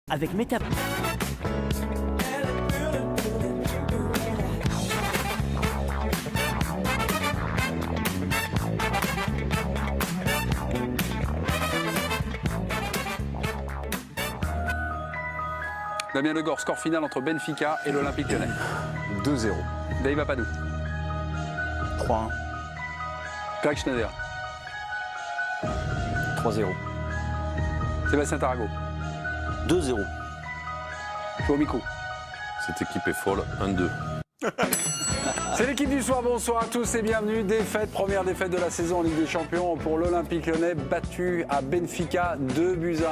avec Meta. Damien Degor, score final entre Benfica et l'Olympique Lyonnais. 2-0. Dave Apadou. 3-1. Greg Schneider. 3-0. Sébastien Tarago. 2-0. Joe Micou. Cette équipe est folle, 1-2. C'est l'équipe du soir, bonsoir à tous et bienvenue. Défaite, première défaite de la saison en Ligue des Champions pour l'Olympique Lyonnais, battu à Benfica 2-1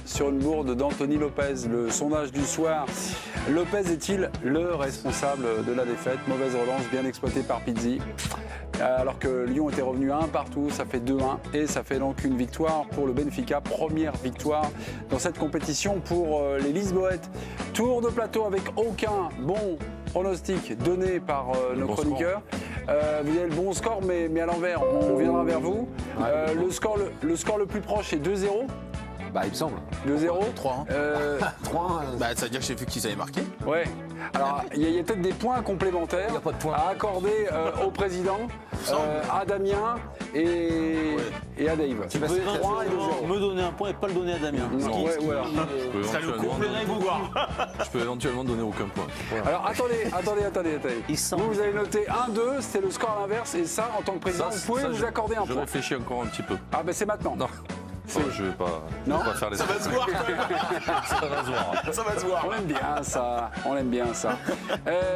sur une bourde d'Anthony Lopez. Le sondage du soir, Lopez est-il le responsable de la défaite? Mauvaise relance, bien exploitée par Pizzi. Alors que Lyon était revenu à 1 partout, ça fait 2-1 et ça fait donc une victoire pour le Benfica. Première victoire dans cette compétition pour les Lisboètes. Tour de plateau avec aucun bon pronostic donné par nos chroniqueurs. Vous avez le bon score, mais à l'envers, on viendra vers vous. Le score le plus proche est 2-0. Bah, il me semble. 2-0. 3-1. 3-1. Bah, ça veut dire que j'ai vu qu'ils avaient marqué. Ouais. Alors, il y a peut-être des points complémentaires Il y a pas de points. à accorder au président, à Damien et à Dave. Tu peux éventuellement me donner un point et pas le donner à Damien. Ouais, voilà. Je peux éventuellement donner aucun point. Alors, attendez. Vous avez noté 1-2, c'était le score à l'inverse, et ça, en tant que président, vous pouvez vous accorder un Je point. réfléchis encore un petit peu. Ah, ben c'est maintenant. Non. Je vais pas faire les Ça va se voir quand même. Ça va se voir. Ça va se voir. On aime bien ça.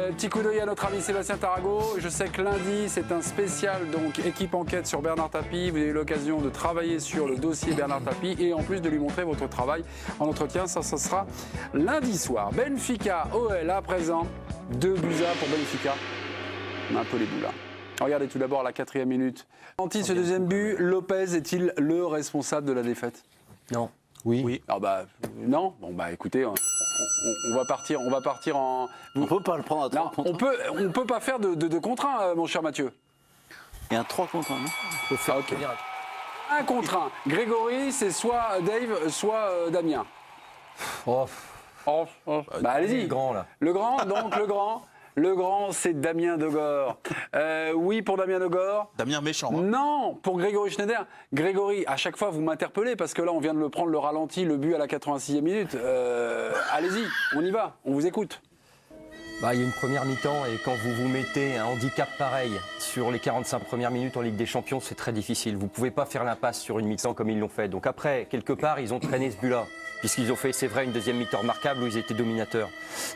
Petit coup d'œil à notre ami Sébastien Tarago. Je sais que lundi, c'est un spécial, donc équipe enquête sur Bernard Tapie. Vous avez eu l'occasion de travailler sur le dossier Bernard Tapie et en plus de lui montrer votre travail en entretien. Ça sera lundi soir. Benfica, OL à présent. 2-1 pour Benfica. On a un peu les boules là. Regardez tout d'abord la 4e minute. Anti, ce deuxième but, Lopez est-il le responsable de la défaite? Non. Oui. Ah bah non. Bon bah écoutez, on va partir en. On peut pas le prendre à 3 Non, contre on peut pas faire de contre 1, mon cher Mathieu. Il y a un 3 contre 1, non? On peut faire Ah, ok. 1 contre 1. Grégory, c'est soit Dave, soit Damien. Oh, Bah allez-y. le grand, là. Le grand, donc le grand. Le grand, c'est Damien Degor. Oui pour Damien Degor. Damien méchant. Hein. Non, pour Grégory Schneider. Grégory, à chaque fois, vous m'interpellez parce que là, on vient de le prendre le ralenti, le but à la 86e minute. Allez-y, on y va, on vous écoute. Bah, il y a une première mi-temps et quand vous vous mettez un handicap pareil sur les 45 premières minutes en Ligue des Champions, c'est très difficile. Vous ne pouvez pas faire l'impasse sur une mi-temps comme ils l'ont fait. Donc après, quelque part, ils ont traîné ce but-là. Puisqu'ils ont fait, c'est vrai, une deuxième mi-temps remarquable où ils étaient dominateurs.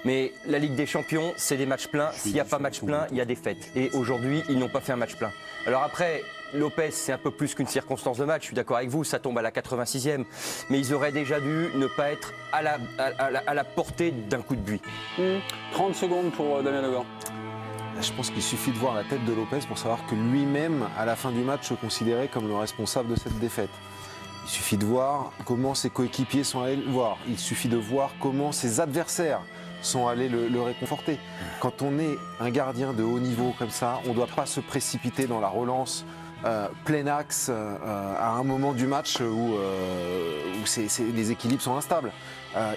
Mais la Ligue des Champions, c'est des matchs pleins. S'il n'y a pas match plein, il y a défaite. Et aujourd'hui, ils n'ont pas fait un match plein. Alors après, Lopez, c'est un peu plus qu'une circonstance de match. Je suis d'accord avec vous, ça tombe à la 86e. Mais ils auraient déjà dû ne pas être à la portée d'un coup de buis. 30 secondes pour Damien Degor. Je pense qu'il suffit de voir la tête de Lopez pour savoir que lui-même, à la fin du match, se considérait comme le responsable de cette défaite. Il suffit de voir comment ses coéquipiers sont allés le voir. Il suffit de voir comment ses adversaires sont allés le réconforter. Quand on est un gardien de haut niveau comme ça, on ne doit pas se précipiter dans la relance plein axe à un moment du match où les équilibres sont instables.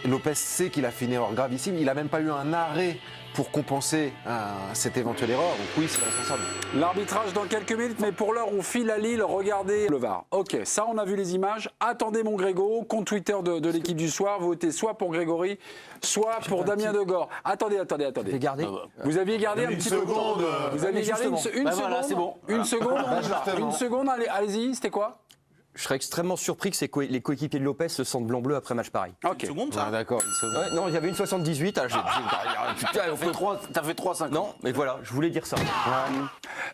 Lopez sait qu'il a fait une erreur gravissime. Il n'a même pas eu un arrêt pour compenser cette éventuelle erreur. Donc oui, c'est responsable. L'arbitrage dans quelques minutes, mais pour l'heure, on file à Lille. Regardez le VAR. Ok, ça, on a vu les images. Attendez mon Grégo, compte Twitter de l'équipe du soir. Votez soit pour Grégory, soit pour Damien Degor. Attendez. J'ai gardé. Vous aviez gardé un petit peu. Vous aviez gardé une seconde. voilà, c'est bon. Une seconde. Une seconde. Allez-y. C'était quoi? Je serais extrêmement surpris que les coéquipiers de Lopez se sentent blanc-bleu après match pareil. Ok. Une seconde, ça. Ah, d'accord, une seconde. Ouais, non, il y avait une 78. T'as fait 3-5. Non, mais voilà, je voulais dire ça.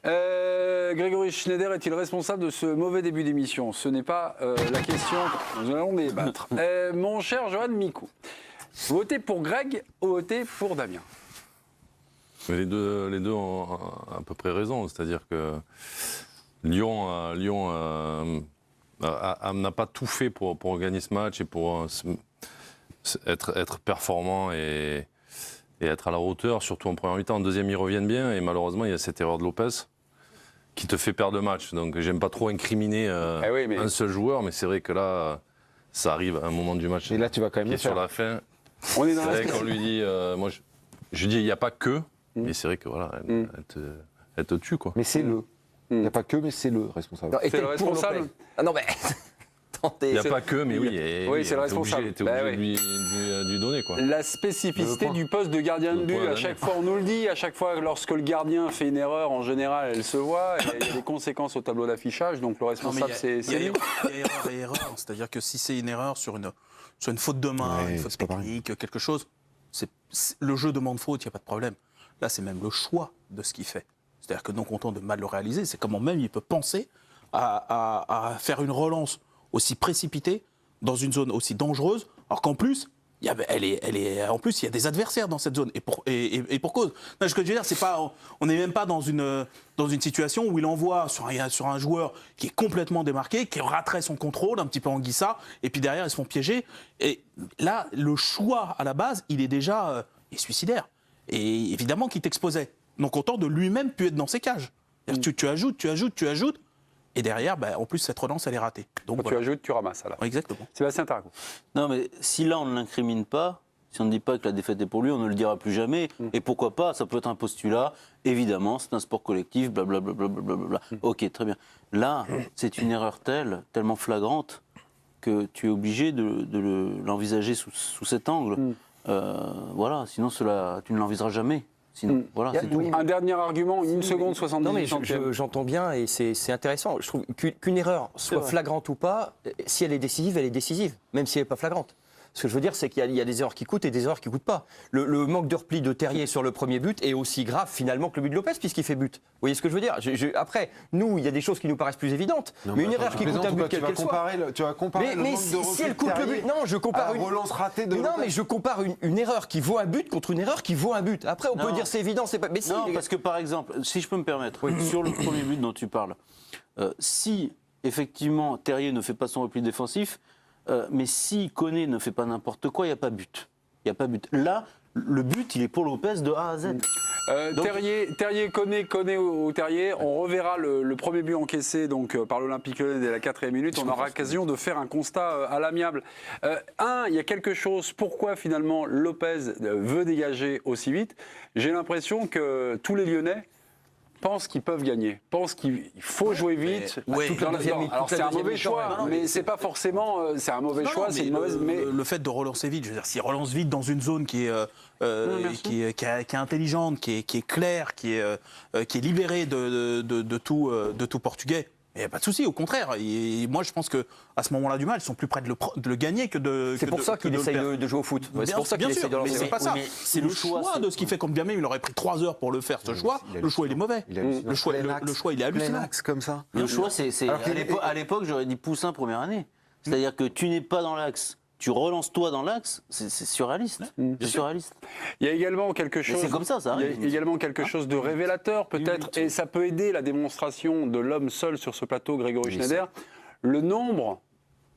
Grégory Schneider est-il responsable de ce mauvais début d'émission? Ce n'est pas la question. Nous allons débattre. Mon cher Johan Micou, votez pour Greg ou votez pour Damien? Mais les deux ont à peu près raison. C'est-à-dire que Lyon n'a pas tout fait pour gagner ce match et pour être performant et être à la hauteur, surtout en première mi-temps. En deuxième, ils reviennent bien et malheureusement, il y a cette erreur de Lopez qui te fait perdre le match. Donc, j'aime pas trop incriminer un seul joueur, mais c'est vrai que là, ça arrive à un moment du match. Et là, tu vas quand même qui est le faire. sur la fin. On est dans C'est la vrai qu'on lui dit, moi je dis il n'y a pas que, mais c'est vrai que voilà, elle te tue quoi. Mais c'est le. Il n'y a pas que, mais c'est le responsable. Non, C'est était le pour responsable. Lopez. Ah non mais attendez. Il n'y a pas que, mais oui. Oui, c'est le responsable. T'es Bah obligé oui. de lui donner quoi. La spécificité du poste de gardien de Le but, point à à chaque l'année. fois on nous le dit, à chaque fois lorsque le gardien fait une erreur, en général elle se voit, et il y a des conséquences au tableau d'affichage, donc le Non, mais responsable c'est il y a lui. erreur et erreur. C'est-à-dire que si c'est une erreur sur une faute de main, Ouais, une faute c'est pas pareil. technique, quelque chose, le jeu demande faute, il n'y a pas de problème. Là, c'est même le choix de ce qu'il fait. C'est-à-dire que non content de mal le réaliser, c'est comment même il peut penser à faire une relance aussi précipitée dans une zone aussi dangereuse, alors qu'en plus, en plus, il y a des adversaires dans cette zone, et pour cause. Non, ce que je veux dire, c'est pas, on n'est même pas dans une situation où il envoie sur un joueur qui est complètement démarqué, qui raterait son contrôle, un petit peu en guissa, et puis derrière, ils se font piéger. Et là, le choix, à la base, il est déjà il est suicidaire. Et évidemment qu'il t'exposait. Non content de lui-même pu être dans ses cages. C'est-à-dire, tu ajoutes, et derrière, en plus, cette relance, elle est ratée. Donc, Quand voilà. tu ajoutes, tu ramasses. Alors. Exactement. Sébastien Tarago. Non, mais si là, on ne l'incrimine pas, si on ne dit pas que la défaite est pour lui, on ne le dira plus jamais. Et pourquoi pas, ça peut être un postulat. Évidemment, c'est un sport collectif, blablabla. Ok, très bien. Là, c'est une erreur tellement flagrante, que tu es obligé de l'envisager sous cet angle. Voilà, sinon tu ne l'envisageras jamais. Sinon, voilà, c'est tout. Un dernier argument, 1 seconde 70 Non mais centièmes. j'entends bien et c'est intéressant. Je trouve qu'une erreur soit vrai. flagrante ou pas, si elle est décisive, même si elle n'est pas flagrante. Ce que je veux dire, c'est qu'il y a des erreurs qui coûtent et des erreurs qui ne coûtent pas. Le manque de repli de Terrier sur le premier but est aussi grave finalement que le but de Lopez puisqu'il fait but. Vous voyez ce que je veux dire? Après, nous, il y a des choses qui nous paraissent plus évidentes, mais une erreur qui coûte un but, quel qu'elle soit. Tu vas comparer le Mais nombre de si elle replis coûte de le but, Terrier non, je compare à la une relance ratée de Non, Lopez. mais je compare une erreur qui vaut un but contre une erreur qui vaut un but. Après, on peut Non. dire c'est évident, c'est pas. Mais si, Non, les gars. parce que par exemple, si je peux me permettre, sur le premier but dont tu parles, si effectivement Terrier ne fait pas son repli défensif, mais si Koné ne fait pas n'importe quoi, il n'y a pas but. Il n'y a pas but. Là, le but, il est pour Lopez de A à Z. Donc- Terrier, Koné au Terrier. On reverra le premier but encaissé donc, par l'Olympique Lyonnais dès la 4e minute. On aura l'occasion de faire un constat à l'amiable. Il y a quelque chose. Pourquoi finalement Lopez veut dégager aussi vite? J'ai l'impression que tous les Lyonnais pensent qu'ils peuvent gagner, pensent qu'il faut jouer vite. Mais- ouais. Toute la deuxième mi-temps, Alors toute la c'est un deuxième mauvais mi-temps, choix, ouais. mais c'est pas forcément. C'est un mauvais Non, choix, non, c'est une mauvaise. Mais le fait de relancer vite, je veux dire, s'il relance vite dans une zone qui est intelligente, qui est claire, qui est libérée de tout portugais, il n'y a pas de souci, au contraire. Et moi, je pense qu'à ce moment-là du match, ils sont plus près de le gagner que de. C'est pour ça qu'il essaye le perdre. de jouer au foot. Ouais, c'est Bien- pour ça qu'il bien essaye sûr, de mais lancer. c'est pas ça. mais C'est le choix de ce qu'il fait. Comme bien même, il aurait pris 3 heures pour le faire, ce choix. Le choix, il est mauvais. Le choix, il est hallucinant. Plein axe comme ça. Le choix, c'est Alors qu'il à l'époque, j'aurais dit Poussin première année. C'est-à-dire que tu n'es pas dans l'axe, tu relances toi dans l'axe, c'est surréaliste. C'est surréaliste. il y a également quelque chose. c'est comme ça Il y arrive. a également quelque chose de révélateur peut-être, et ça peut aider la démonstration de l'homme seul sur ce plateau, Grégory Schneider. Le nombre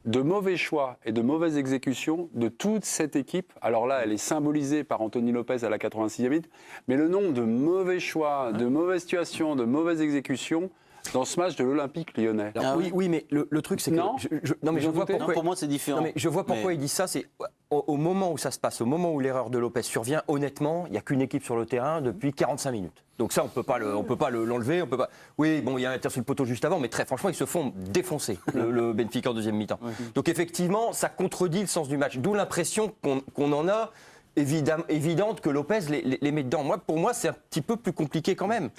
de mauvais choix et de mauvaises exécutions de toute cette équipe. Alors là, elle est symbolisée par Anthony Lopez à la 86e minute, mais le nombre de mauvais choix, de mauvaises situations, de mauvaises exécutions dans ce match de l'Olympique Lyonnais. Alors, Ah oui, oui, mais le truc, c'est que. Non. Non, mais Vous je en vois doutez? Non, pourquoi. pour moi, c'est différent. Non, mais je vois pourquoi Mais- il dit ça. C'est au moment où ça se passe, au moment où l'erreur de Lopez survient. Honnêtement, il n'y a qu'une équipe sur le terrain depuis 45 minutes. Donc ça, on peut pas l'enlever. On peut pas. Oui, bon, il y a un tir sur le poteau juste avant, mais très franchement, ils se font défoncer le Benfica en deuxième mi-temps. Donc effectivement, ça contredit le sens du match. D'où l'impression qu'on en a. Évidente que Lopez les met dedans. Pour moi, c'est un petit peu plus compliqué quand même.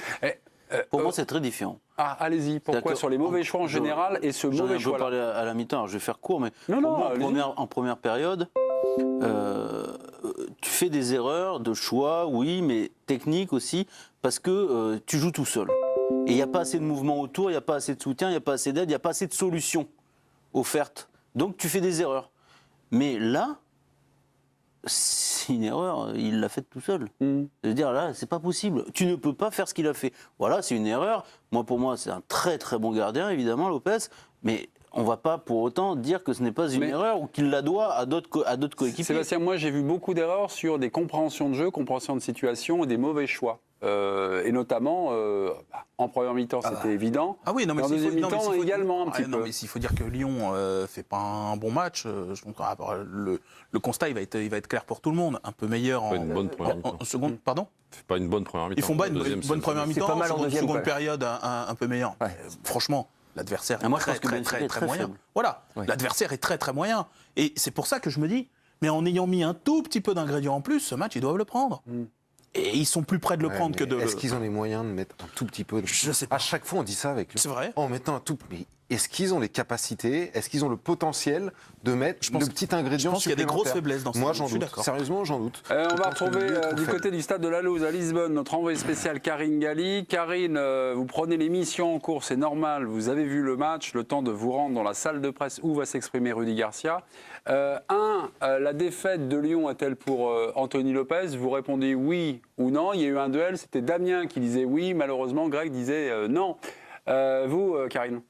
Pour moi, c'est très différent. Ah, allez-y, pourquoi D'accord. sur les mauvais choix en général et ce J'en ai mauvais un peu choix-là? parlé à la mi-temps, alors je vais faire court, mais Non, pour non, moi, allez-y. en première période, tu fais des erreurs de choix, oui, mais techniques aussi, parce que tu joues tout seul. Et il n'y a pas assez de mouvement autour, il n'y a pas assez de soutien, il n'y a pas assez d'aide, il n'y a pas assez de solutions offertes. Donc tu fais des erreurs. Mais là, c'est une erreur, il l'a faite tout seul. C'est-à-dire là, c'est pas possible. Tu ne peux pas faire ce qu'il a fait. Voilà, c'est une erreur. Pour moi, c'est un très très bon gardien, évidemment, Lopez. Mais on ne va pas pour autant dire que ce n'est pas une Mais- erreur ou qu'il la doit à d'autres coéquipiers. Sébastien, moi j'ai vu beaucoup d'erreurs sur des compréhensions de jeu, compréhensions de situation et des mauvais choix. et notamment en première mi-temps, c'était évident. Ah oui, non, mais en deuxième mi-temps également un petit non, peu. mais s'il faut dire que Lyon fait pas un bon match, le constat il va être clair pour tout le monde, un peu meilleur Pas une bonne première mi-temps. en seconde, pardon. C'est pas une bonne première mi-temps. Ils font pas une Deuxième, bonne c'est- première mi-temps, pas mal en deuxième, seconde ouais. période un peu meilleur. Ouais. Franchement, l'adversaire est moi, je très pense que très Benfica très est très très moyen. faible. Voilà, Ouais. l'adversaire est très très moyen, et c'est pour ça que je me dis, mais en ayant mis un tout petit peu d'ingrédients en plus, ce match ils doivent le prendre. Et ils sont plus près de le Ouais, prendre que mais de. Est-ce qu'ils ont les moyens de mettre un tout petit peu Je sais pas. À chaque fois, on dit ça avec lui. C'est vrai. En mettant un tout. Mais est-ce qu'ils ont les capacités, est-ce qu'ils ont le potentiel de mettre pense- le petit ingrédient je pense qu'il y a des grosses supplémentaire faiblesses dans ce Moi, jeu, j'en je suis doute. d'accord. Sérieusement, j'en doute. On Je va pense que retrouver le milieu est trop du faible. côté du stade de la Luz à Lisbonne notre envoyé spécial Karine Galli. Karine, vous prenez l'émission en cours, c'est normal, vous avez vu le match, le temps de vous rendre dans la salle de presse où va s'exprimer Rudy Garcia. La défaite de Lyon est-elle pour Anthony Lopez? Vous répondez oui ou non. Il y a eu un duel, c'était Damien qui disait oui, malheureusement Greg disait non. Vous, Karine?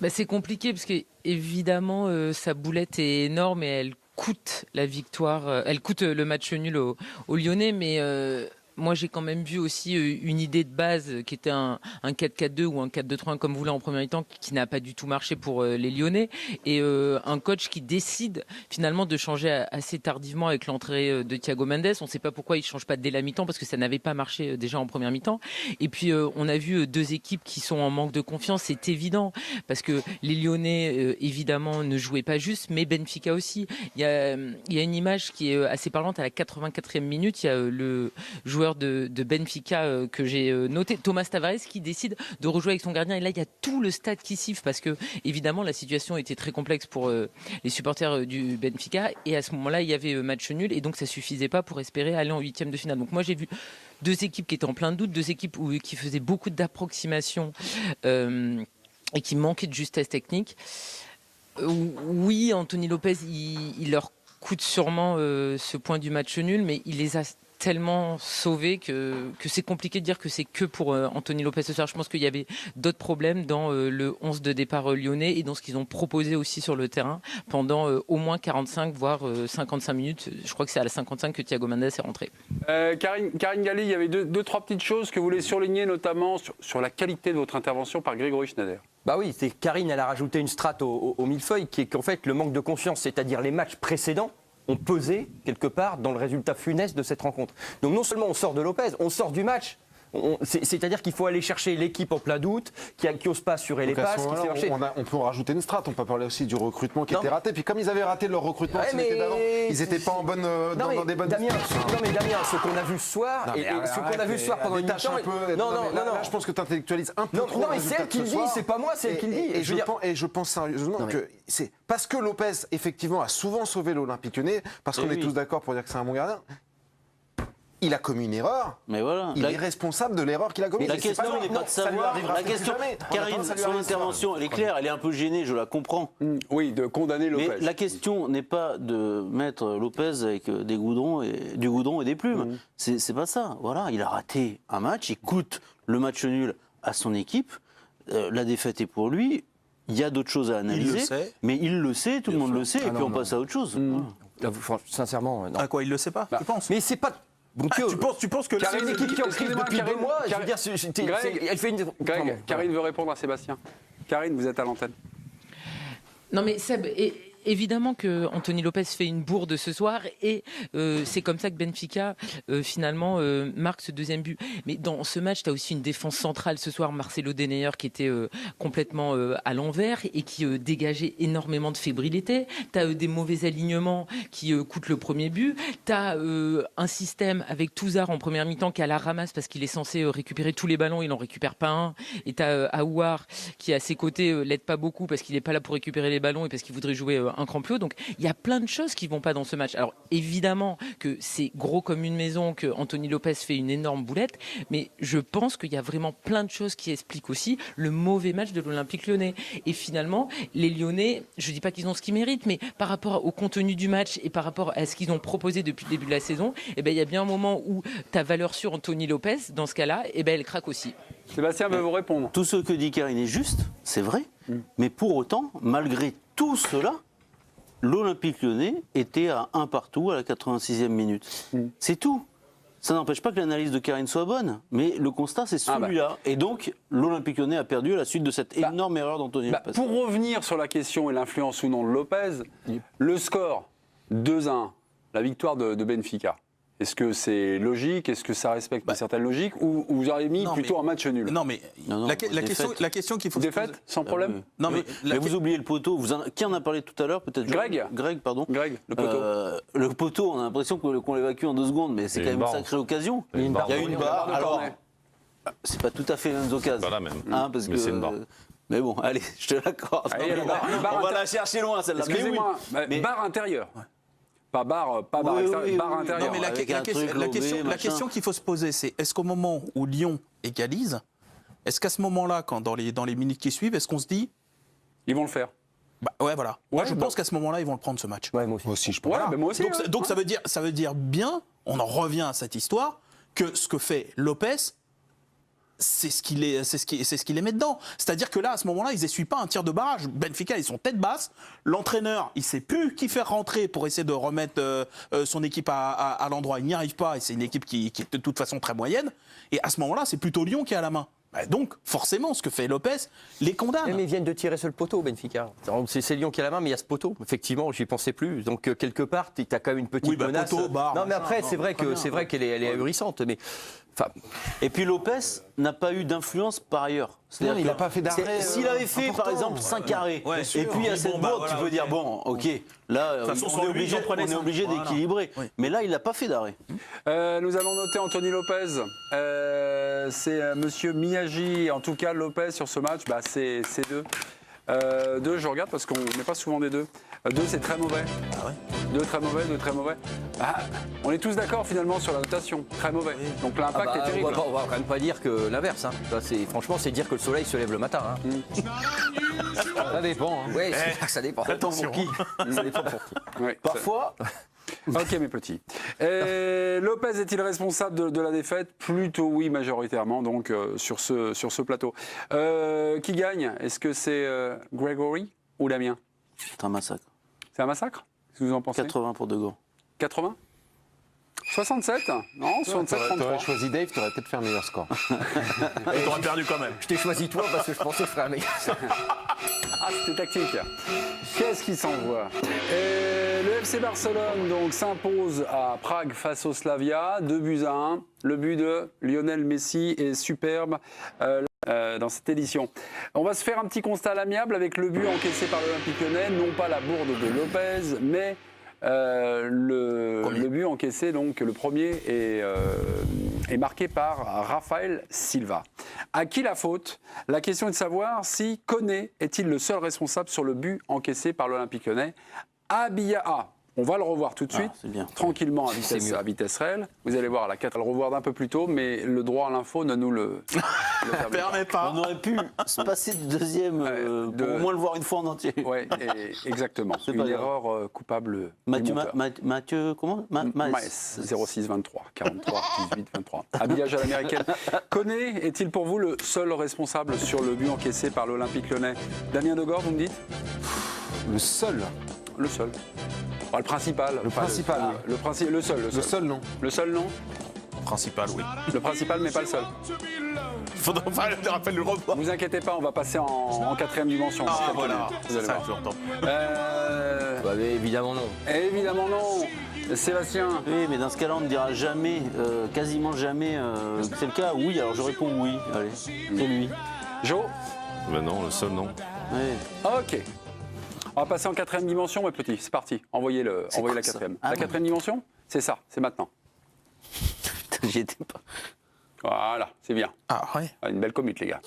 C'est compliqué parce que évidemment sa boulette est énorme et elle coûte la victoire, elle coûte le match nul aux Lyonnais, mais moi j'ai quand même vu aussi une idée de base qui était un 4-4-2 ou un 4-2-3-1 comme vous voulez en premier mi-temps qui n'a pas du tout marché pour les Lyonnais et un coach qui décide finalement de changer assez tardivement avec l'entrée de Thiago Mendes. On ne sait pas pourquoi il ne change pas dès la mi-temps parce que ça n'avait pas marché déjà en première mi-temps. Et puis on a vu deux équipes qui sont en manque de confiance, c'est évident parce que les Lyonnais évidemment ne jouaient pas juste, mais Benfica aussi. Il y a une image qui est assez parlante à la 84e minute. Il y a le joueur de Benfica que j'ai noté, Thomas Tavares, qui décide de rejouer avec son gardien. Et là, il y a tout le stade qui siffle parce que, évidemment, la situation était très complexe pour les supporters du Benfica. Et à ce moment-là, il y avait match nul. Et donc, ça suffisait pas pour espérer aller en huitième de finale. Donc, moi, j'ai vu deux équipes qui étaient en plein doute, deux équipes qui faisaient beaucoup d'approximations et qui manquaient de justesse technique. Oui, Anthony Lopez, il leur coûte sûrement ce point du match nul, mais il les a tellement sauvé que c'est compliqué de dire que c'est que pour Anthony Lopez ce soir. Je pense qu'il y avait d'autres problèmes dans le 11 de départ lyonnais et dans ce qu'ils ont proposé aussi sur le terrain pendant au moins 45 voire 55 minutes. Je crois que c'est à la 55 que Thiago Mendes est rentré. Karine Galli, il y avait deux, trois petites choses que vous voulez souligner, notamment sur la qualité de votre intervention par Grégory Schneider. Bah oui, c'est Karine, elle a rajouté une strate au millefeuille qui est qu'en fait le manque de confiance, c'est-à-dire les matchs précédents, ont pesé quelque part dans le résultat funeste de cette rencontre. Donc non seulement on sort de Lopez, on sort du match. C'est-à-dire qu'il faut aller chercher l'équipe en plein doute, qui n'ose pas assurer les Donc, à ce passes, qui moment-là, sait marcher. on peut rajouter une strate. On peut parler aussi du recrutement qui Non. était raté. Puis comme ils avaient raté leur recrutement Ouais, l'été mais- d'avant, ils n'étaient pas en bonne, dans des bonnes Damien, dispositions. non mais Damien, ce qu'on a vu ce soir, et ce qu'on a vu ce soir pendant une détache mi-temps... un peu. Non, Là, je pense que tu intellectualises un peu Non, trop non, le mais c'est résultat elle qui de le ce dit, soir. c'est pas moi, c'est elle qui le dit. Et je pense sérieusement que c'est parce que Lopez, effectivement, a souvent sauvé l'Olympique Lyonnais, parce qu'on est tous d'accord pour dire que c'est un bon gardien. Il a commis une erreur. Mais voilà. Il est responsable de l'erreur qu'il a commise. La C'est question grave. n'est pas de Ça lui savoir. arrivera La plus question, jamais. En Karine, attendant, ça lui son arrive intervention, elle est claire, elle est un peu gênée, je la comprends. Oui, de condamner Lopez. Mais la question n'est pas de mettre Lopez avec du goudron et des plumes. C'est pas ça. Voilà, il a raté un match, il coûte le match nul à son équipe. La défaite est pour lui. Il y a d'autres choses à analyser. sait. Mais il le sait, tout le monde le sait, et Ah puis non, on non. passe à autre chose. Là, sincèrement, non. Ah quoi, il le sait pas, tu penses? Mais c'est pas... Bon, Tu penses que Karine, c'est une équipe qui est en crise excusez-moi, depuis 2 Karine, mois. Je veux Karine- dire, elle fait une... Greg, Pardon. Karine veut répondre à Sébastien. Karine, vous êtes à l'antenne. Non mais Seb, évidemment que Anthony Lopez fait une bourde ce soir et c'est comme ça que Benfica finalement marque ce deuxième but. Mais dans ce match, tu as aussi une défense centrale ce soir, Marcelo Denayer, qui était complètement à l'envers et qui dégageait énormément de fébrilité. Tu as des mauvais alignements qui coûtent le premier but. Tu as un système avec Touzard en première mi-temps qui a la ramasse parce qu'il est censé récupérer tous les ballons, il n'en récupère pas un. Et tu as Aouar qui à ses côtés l'aide pas beaucoup parce qu'il n'est pas là pour récupérer les ballons et parce qu'il voudrait jouer un cran plus haut. Donc il y a plein de choses qui vont pas dans ce match. Alors évidemment que c'est gros comme une maison, que Anthony Lopez fait une énorme boulette, mais je pense qu'il y a vraiment plein de choses qui expliquent aussi le mauvais match de l'Olympique Lyonnais. Et finalement, les Lyonnais, je dis pas qu'ils ont ce qu'ils méritent, mais par rapport au contenu du match et par rapport à ce qu'ils ont proposé depuis le début de la saison, eh ben il y a bien un moment où ta valeur sur Anthony Lopez, dans ce cas-là, eh ben elle craque aussi. Sébastien veut vous répondre. Tout ce que dit Karine est juste, c'est vrai. Mais pour autant, malgré tout cela, l'Olympique Lyonnais était à 1 partout à la 86e minute. C'est tout. Ça n'empêche pas que l'analyse de Karine soit bonne, mais le constat, c'est celui-là. Et donc, l'Olympique Lyonnais a perdu à la suite de cette énorme erreur d'Anthony Lopez. Pour revenir sur la question et l'influence ou non de Lopez, le score 2-1, la victoire de Benfica. Est-ce que c'est logique? Est-ce que ça respecte une certaine logique? Ou vous auriez mis plutôt un match nul? Non, mais la question qu'il faut se poser... Défaite, sans problème? Non, mais vous oubliez le poteau. Qui en a parlé tout à l'heure? Peut-être Greg, pardon. Greg, le poteau. Le poteau, on a l'impression qu'on l'évacue en 2 secondes, mais c'est quand même une sacrée occasion. Il y a une barre. Il y a une barre. Alors, c'est pas tout à fait les mêmes occasions. Pas la même. Parce Mais que, c'est une barre. Mais bon, allez, je te l'accorde. Allez, la barre On va la chercher loin, celle-là. Excusez-moi, mais barre intérieure. Pas barre extérieure, barre intérieure. Non, mais la question qu'il faut se poser, c'est est-ce qu'au moment où Lyon égalise, est-ce qu'à ce moment-là, dans les minutes qui suivent, est-ce qu'on se dit... Ils vont le faire. Ouais, voilà. Moi, je pense qu'à ce moment-là, ils vont le prendre, ce match. Ouais, moi aussi. je pense. Ouais, mais moi aussi. Donc ça veut dire bien, on en revient à cette histoire, que ce que fait Lopez, c'est ce qu'il les met dedans. C'est-à-dire que là, à ce moment-là, ils n'essuient pas un tir de barrage. Benfica, ils sont tête basse. L'entraîneur, il ne sait plus qui faire rentrer pour essayer de remettre son équipe à l'endroit. Il n'y arrive pas et c'est une équipe qui est de toute façon très moyenne. Et à ce moment-là, c'est plutôt Lyon qui a la main. Donc, forcément, ce que fait Lopez les condamne. Mais ils viennent de tirer sur le poteau, Benfica. C'est Lyon qui a la main, mais il y a ce poteau. Effectivement, j'y pensais plus. Donc, quelque part, tu as quand même une petite menace. Poteau, barre, non, mais après, c'est vrai qu'elle est ahurissante. Mais, et puis Lopez n'a pas eu d'influence par ailleurs. Non, il n'a pas fait d'arrêt. S'il avait fait, par exemple, 5 arrêts, et puis à cette bourde, tu peux dire, bon, ok, là, on est obligé d'équilibrer. Mais là, il n'a pas fait d'arrêt. Nous allons noter Anthony Lopez. C'est monsieur Miyagi. En tout cas, Lopez sur ce match, c'est 2. 2, je regarde parce qu'on n'est pas souvent des 2. 2, c'est très mauvais. Ah ouais. 2, très mauvais, 2, très mauvais. On est tous d'accord finalement sur la notation. Très mauvais. Donc l'impact est terrible. On va quand même pas dire que l'inverse. Hein. Franchement, c'est dire que le soleil se lève le matin. Hein. Ça dépend. Hein. Oui, ça dépend. Attention. Ça dépend pour qui. Oui, Parfois... Ok mes petits. Lopez est-il responsable de la défaite? Plutôt oui majoritairement donc sur ce plateau. Qui gagne? Est-ce que c'est Gregory ou Damien? C'est un massacre. C'est un massacre? Qu'est-ce que vous en pensez? 80 pour De Gaulle. 80? 67? Non, 67, 33. T'aurais choisi Dave, t'aurais peut-être fait un meilleur score. Et t'aurais perdu quand même. Je t'ai choisi toi parce que je pensais que je ferais un meilleur. Ah, c'était tactique. Qu'est-ce qui s'envoie? Le FC Barcelone donc s'impose à Prague face au Slavia, 2-1. Le but de Lionel Messi est superbe dans cette édition. On va se faire un petit constat à l'amiable avec le but encaissé par l'Olympique Lyonnais, non pas la bourde de Lopez, mais le but encaissé, donc le premier est marqué par Rafael Silva. À qui la faute? La question est de savoir si Koné est-il le seul responsable sur le but encaissé par l'Olympique Lyonnais. Abia. On va le revoir tout de suite, tranquillement à vitesse réelle. Vous allez voir, la 4, on va le revoir d'un peu plus tôt, mais le droit à l'info ne nous le permet pas. On aurait pu se passer du deuxième pour au moins le voir une fois en entier. Oui, exactement. Une erreur coupable. Mathieu, comment Maes, 06 23 43 18 23. Habillage à l'américaine. Koné est-il pour vous le seul responsable sur le but encaissé par l'Olympique Lyonnais? Damien Degord, vous me dites? Le seul. Le seul. Le principal. Le principal, oui. Le seul. Le seul, non. Le seul, non. Principal, oui. Le principal, mais pas le seul. Faudra le rappeler le revoir. Vous inquiétez pas, on va passer en 4e dimension. Ah voilà, vous allez ça voir. que j'entends. Mais évidemment non. Évidemment non. Sébastien. Oui, mais dans ce cas-là, on ne dira jamais, quasiment jamais, que c'est le cas. Oui, alors je réponds oui. Allez, c'est lui. Jo. Ben non, le seul non. Oui. Ok. On va passer en 4e dimension, mes petits. C'est parti. Envoyez la 4e. La 4e dimension, c'est ça. C'est maintenant. Putain, j'y étais pas. Voilà, c'est bien. Ah ouais. Une belle commute, les gars.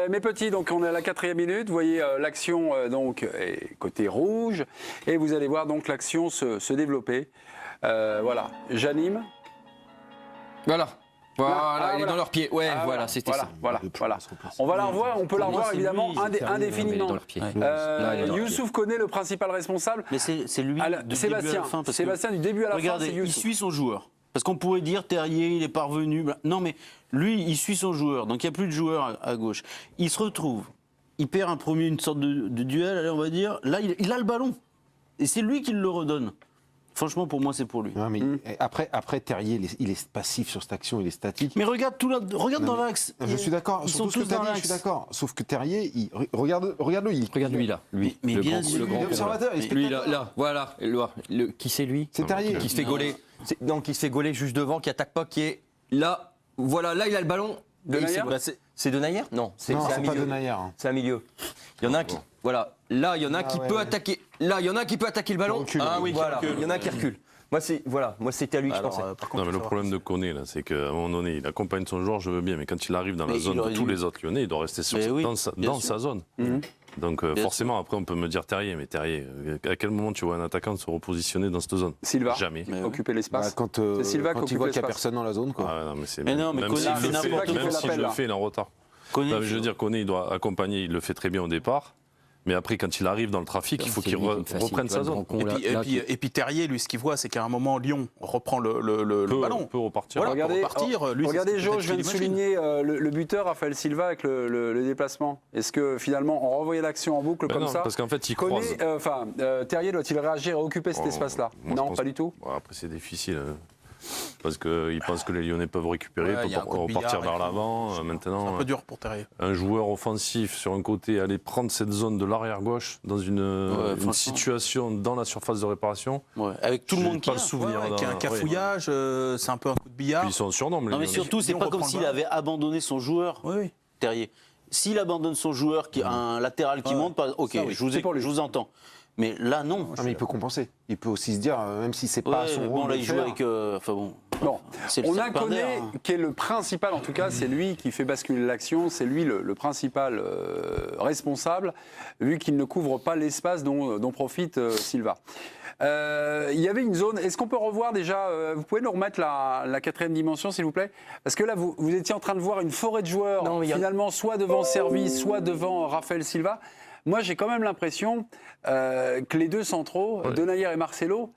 Mes petits, donc on est à la 4e minute. Vous voyez l'action donc est côté rouge et vous allez voir donc l'action se développer. Voilà, j'anime. Voilà, il est dans leurs pieds. Ouais, voilà, c'était ça. Voilà. On va la revoir, on peut la revoir évidemment indéfiniment. Youssouf Koné, le principal responsable. Mais c'est lui du début à la fin. Sébastien, du début à la fin, regardez, il suit son joueur. Parce qu'on pourrait dire Terrier, il est parvenu. Non, mais lui, il suit son joueur. Donc il n'y a plus de joueur à gauche. Il se retrouve. Il perd une sorte de duel, allez, on va dire. Là, il a le ballon. Et c'est lui qui le redonne. Franchement, pour moi, c'est pour lui. Non, mais après Terrier, il est passif sur cette action, il est statique. Mais regarde, regarde Non, dans mais l'axe. Je suis d'accord. Ils Sur sont tout ce que tous tu as dans dit, je suis l'axe. d'accord. Sauf que Terrier, regarde-le, Regarde lui là, lui. Mais le bien grand- sûr. le grand il est con, là. observateur, il est Lui spectateur. là, voilà. Qui c'est lui C'est Terrier. Qui se fait Non. gauler. Non, qui se fait gauler juste devant, qui attaque pas, qui est là. Voilà, là il a le ballon. Denayer Et c'est Denayer Non, c'est Non, un c'est pas milieu. Denayer. hein. C'est un milieu. Il y en a un qui. Voilà. Là, il y en a un qui ouais, peut ouais. attaquer. Là, il y en a un qui peut attaquer le ballon. Recule. Ah oui, Qui voilà. recule. Il y en a un qui recule. Moi, c'était à lui que je Alors, pensais. par contre, Non, mais le faut problème savoir- de Koné, là, c'est qu'à un moment donné, il accompagne son joueur, je veux bien, mais quand il arrive dans la Mais zone il de aurait tous dû- les autres Lyonnais, il doit rester Mais oui, bien dans sûr. sa zone. Donc Bien forcément, après, on peut me dire Terrier, mais Terrier, à quel moment tu vois un attaquant se repositionner dans cette zone Silva, Jamais. Mais ouais. occuper Bah, l'espace. quand C'est Silva qui quand il occupe voit qu'il n'y a l'espace. personne dans la zone, quoi. Ah, non, mais c'est Mais non, mais même Koné, s'il c'est le fait, n'importe qui même fait s'il l'appel, le là. fait, il est en retard. Koné, Non, mais je veux dire, Koné, il doit accompagner, il le fait très bien au départ. Mais après, quand il arrive dans le trafic, il faut C'est qu'il lui qui me fascine, reprenne tu vois, sa le zone. grand con, Et là, puis, et là, puis- et puis Terrier, lui, ce qu'il voit, c'est qu'à un moment, Lyon reprend le ballon. Peut repartir. Voilà, Regardez, pour repartir, lui, regardez c'est Jo, peut-être je viens de qu'il imagine. souligner le buteur, Raphaël Silva, avec le déplacement. Est-ce que finalement, on revoyait l'action en boucle Ben comme non, ça parce qu'en fait, il Koné, croise. Terrier doit-il réagir et occuper cet Oh, espace-là moi, je Non, pense- pas du tout. Bon, après, c'est difficile. Hein. Parce qu'ils pensent que les Lyonnais peuvent récupérer, Ouais, il y a un peuvent coup de repartir billard vers et tout. l'avant. C'est Maintenant, un peu dur pour Terrier. un joueur offensif sur un côté, aller prendre cette zone de l'arrière-gauche dans une franchement. situation dans la surface de réparation. Ouais, avec tout le J'ai monde qui pas a. le souvenir. Ouais, d'un- qu'un ouais. cafouillage, c'est un peu un coup de billard. Puis ils sont surnoms, les Non, mais Lyonnais. surtout, c'est Lyon pas reprend comme le s'il ballon. avait abandonné son joueur, Oui, oui. Terrier. S'il abandonne son joueur, qui a un latéral qui Ouais. monte, ok, Ça, oui. je vous entends. Mais là, non. Ah, mais il peut compenser. Il peut aussi se dire, même si c'est pas Ouais, son mais rôle bon, là, de il le joue faire. avec. Enfin bon. Bon, C'est le on a serpent Koné d'air, hein. qui est le principal, en tout cas, c'est lui qui fait basculer l'action, c'est lui le principal responsable, vu qu'il ne couvre pas l'espace dont profite Silva. Il y avait une zone, est-ce qu'on peut revoir déjà, vous pouvez nous remettre la quatrième dimension, s'il vous plaît? Parce que là, vous étiez en train de voir une forêt de joueurs, Non, mais il y a- finalement, soit devant Service, soit devant Raphaël Silva. Moi, j'ai quand même l'impression que les deux centraux, Ouais. Denayer et Marcelo,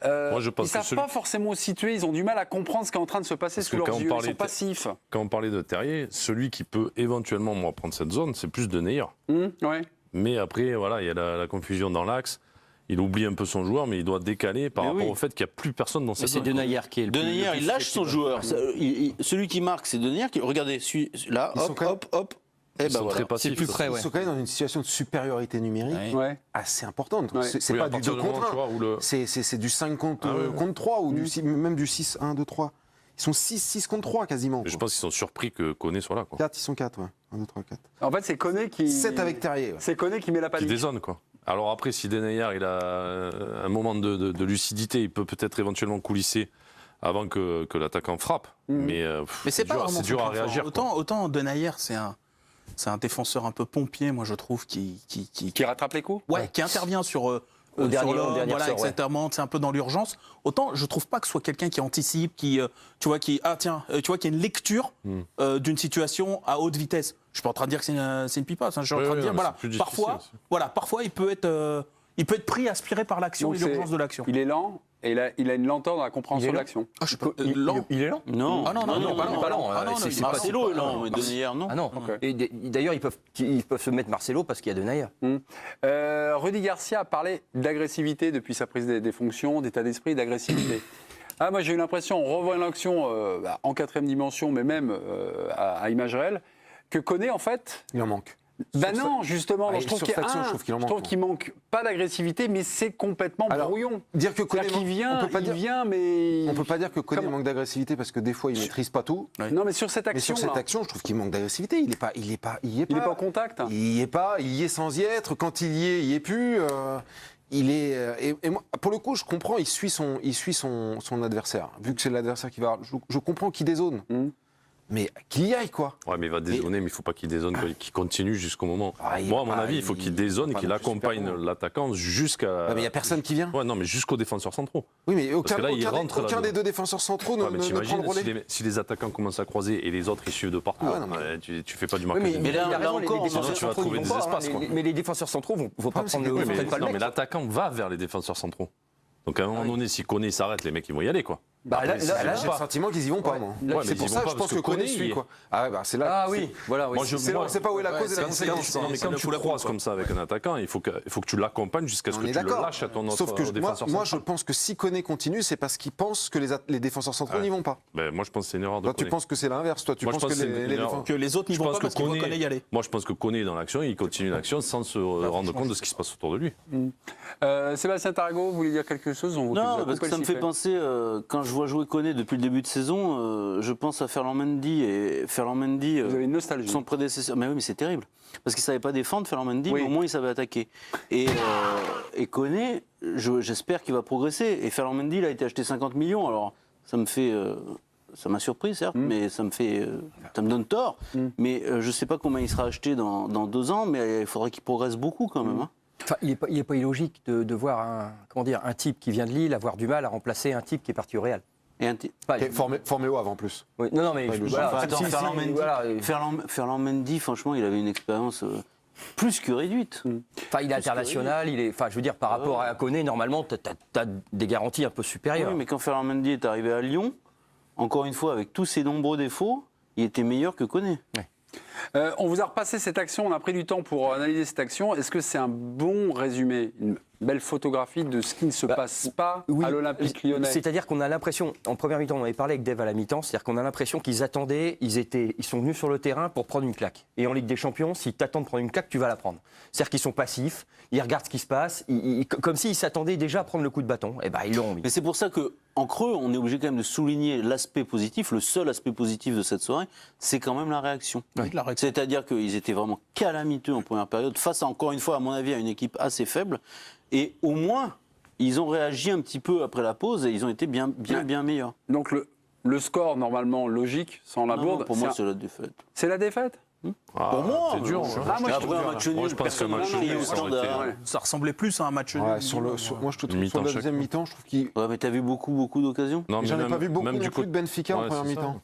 Moi, je ils pense ne que savent celui- pas forcément se situer, ils ont du mal à comprendre ce qui est en train de se passer Parce sous que leurs quand on yeux, ils parlait sont de- passifs. Quand on parlait de Terrier, celui qui peut éventuellement moi, prendre cette zone, c'est plus de Neyer. Ouais. Mais après, voilà, il y a la confusion dans l'axe. Il oublie un peu son joueur, mais il doit décaler par Mais rapport oui. au fait qu'il n'y a plus personne dans Mais cette c'est zone. Denayer qui est le plus- Denayer, le plus il lâche son susceptible. joueur. Celui qui marque, c'est Denayer. Regardez, là, Ils sont hop, quand même- hop, hop. Et Ils ben sont voilà. très passifs. C'est plus près, Ils ouais. sont quand même dans une situation de supériorité numérique Ouais. Ouais. assez importante. Ouais. C'est Oui, pas à du partir 2 du moment, contre tu 1. vois, où le- C'est du 5 contre, Ah ouais, ouais. contre 3 ou même du 6, 1, 2, 3. Ils sont 6 contre 3 quasiment. Mais je pense qu'ils sont surpris que Koné soit là. Quoi. 4, ils sont 4, ouais. 1, 2, 3, 4. En fait, c'est Koné qui. 7 avec Terrier. Ouais. C'est Koné qui met la Qui panique. dézone, quoi. Alors après, si Denayer, il a un moment de lucidité, il peut peut-être éventuellement coulisser avant que l'attaquant frappe. Mais, Mais c'est pas vraiment c'est dur son à point fort. réagir. quoi. Autant Denayer, c'est un défenseur un peu pompier, moi je trouve, qui rattrape les coups. qui intervient sur dernier- sur l'homme, au dernier voilà, ressort, ouais. exactement, c'est un peu dans l'urgence. Autant je trouve pas que ce soit quelqu'un qui anticipe, qui tu vois, qui tu vois, qui a une lecture d'une situation à haute vitesse. Je suis pas en train de dire que c'est une pipasse, hein, je suis en train de dire mais voilà, c'est plus difficile parfois il peut être pris, aspiré par l'action Donc et c'est- l'urgence de l'action. Il est lent et il a une lenteur dans la compréhension Il est de lent. l'action. Ah, je sais pas, Il lent. il est lent Non. Ah non, non, il est pas lent. pas lent. Ah non, non, C'est il est pas- Marcelo est c'est pas- lent, mais Denayer, non. Ah non. Ok. Et d'ailleurs, ils peuvent se mettre Marcelo parce qu'il y a Denayer. Rudy Garcia a parlé d'agressivité depuis sa prise des fonctions, d'état d'esprit, d'agressivité. Ah, moi, j'ai eu l'impression, en revoyant l'action en quatrième dimension, mais même à image réelle, que Koné, en fait. Il en manque. Ben non, justement, Ah, je trouve sur qu'il cette action, je trouve qu'il en manque, manque pas d'agressivité, mais c'est complètement Alors, brouillon. Dire que Koné C'est-à-dire qu'il vient, on peut pas dire, mais. on peut pas dire que Koné Comment- manque d'agressivité parce que des fois il maîtrise pas tout. Non, mais sur cette Mais action. sur cette action, je trouve qu'il manque d'agressivité. Il est pas, il est pas. il n'est pas au contact. Il y est pas, il y est sans y être. Quand il y est plus. Il est et moi, pour le coup, je comprends. Il suit son adversaire. Vu que c'est l'adversaire qui va. Je comprends qu'il dézone. Mais qu'il y aille quoi. Ouais, mais il va dézonner, mais il ne faut pas qu'il dézonne, quoi, qu'il continue jusqu'au moment. Ah, il- Moi, à mon ah, avis, il faut qu'il il- dézonne et pas qu'il non plus accompagne super bon. l'attaquant jusqu'à. Ah, mais il y a personne qui vient. Ouais, non, mais jusqu'aux défenseurs centraux. Oui, mais aucun, que là, il rentre aucun là-dedans. des deux défenseurs centraux Ouais, mais ne prend t'imagines le relais. si les attaquants commencent à croiser et les autres ils suivent de partout, Ah ouais, non, mais- tu fais pas du Oui, marquage. mais là- il a raison, encore, les défenseurs sinon, tu vas centraux, trouver ils des vont pas, espaces, quoi. mais les défenseurs centraux vont pas mais prendre c'est- le. oui, mais- prennent pas le non, mec. mais l'attaquant va vers les défenseurs centraux. Donc à un moment donné, si Koné s'arrête, les mecs ils vont y aller, quoi. Bah, Après, là, Là, j'ai le sentiment qu'ils y vont pas, moi. Ouais, C'est mais pour ils ça vont que pas je pense parce que que Koné Koné, suit, il- quoi. Ah, bah, c'est là. Ah oui, voilà, oui. Moi, je- On sait pas où est la cause et la c'est- conséquence. c'est- Non, mais quand le tu fou la croises poule, comme ça avec un attaquant, il faut que tu l'accompagnes jusqu'à ce On que est tu le d'accord. lâches à ton autre Sauf que au défenseur moi, je central. pense que si Koné continue, c'est parce qu'il pense que les défenseurs centraux Ouais. n'y vont pas. Ben, moi, je pense que c'est une erreur de Toi, tu Koné. penses que c'est l'inverse. Toi, tu Moi, je penses pense que que c'est une les erreur. défenseurs. Que les autres n'y Je vont pense pas parce qu'ils Koné- reconnaissent y aller. Moi, je pense que Koné est dans l'action, il continue l'action sans se rendre compte de ce qui se passe autour de lui. Sébastien Tarago, vous voulez dire quelque chose? On vous Non, a parce coupé que ça le me fait sifflet. penser, quand je vois jouer Koné depuis le début de saison, je pense à Ferland Mendy. Et Ferland Mendy, Vous avez une nostalgie. son prédécesseur. Mais oui, mais c'est terrible. Parce qu'il ne savait pas défendre, Ferland Mendy, Oui. mais au moins il savait attaquer. Et Koné, j'espère qu'il va progresser. Et Ferland Mendy, il a été acheté 50 millions. Alors, ça me fait. Ça m'a surpris, certes, mais ça me donne tort. Mais je ne sais pas combien il sera acheté dans 2 ans, mais il faudrait qu'il progresse beaucoup quand même. Hein. Enfin, il n'est pas illogique de voir un type qui vient de Lille avoir du mal à remplacer un type qui est parti au Real. Et Pas- Qui est formé haut avant plus. Oui, non, mais Pas illogique. voilà, Enfin, attends, si, Ferland si, Mendy, voilà, Ferland Mendy, franchement, il avait une expérience plus que réduite. enfin, il est international, enfin, je veux dire, par rapport à Koné, normalement, tu as des garanties un peu supérieures. Oui, mais quand Ferland Mendy est arrivé à Lyon, encore une fois, avec tous ses nombreux défauts, il était meilleur que Koné. On vous a repassé cette action, on a pris du temps pour analyser cette action. Est-ce que c'est un bon résumé, une belle photographie de ce qui ne se passe pas Oui, à l'Olympique Lyonnais? C'est-à-dire qu'on a l'impression, en première mi-temps, on avait parlé avec Dave à la mi-temps, c'est-à-dire qu'on a l'impression qu'ils attendaient, ils sont venus sur le terrain pour prendre une claque. Et en Ligue des Champions, si tu attends de prendre une claque, tu vas la prendre. C'est-à-dire qu'ils sont passifs, ils regardent ce qui se passe, comme s'ils s'attendaient déjà à prendre le coup de bâton. Et ben ils l'ont mis. Mais c'est pour ça qu'en creux, on est obligé quand même de souligner l'aspect positif, le seul aspect positif de cette soirée, c'est quand même la réaction. Oui, la réaction. C'est-à-dire qu'ils étaient vraiment calamiteux en première période, face à, encore une fois, à mon avis, à une équipe assez faible. Et au moins, ils ont réagi un petit peu après la pause et ils ont été bien meilleurs. Donc le score, normalement, logique, sans la Non, bourde, non, pour moi, c'est la défaite. c'est la défaite? Pour moi, c'est dur. Ah, moi, je après un match Moi, nul, je pense personne que n'a match crié nul, au ça aurait standard. été- Ça ressemblait plus à un match nul. Ouais, moi, je te trouve Mi-temps sur la chaque deuxième fois. mi-temps, je trouve qu'il. Ouais, mais t'as vu beaucoup d'occasions. Non, mais J'en ai même- pas vu beaucoup même non du plus côté- de Benfica en Ouais, première c'est ça. mi-temps.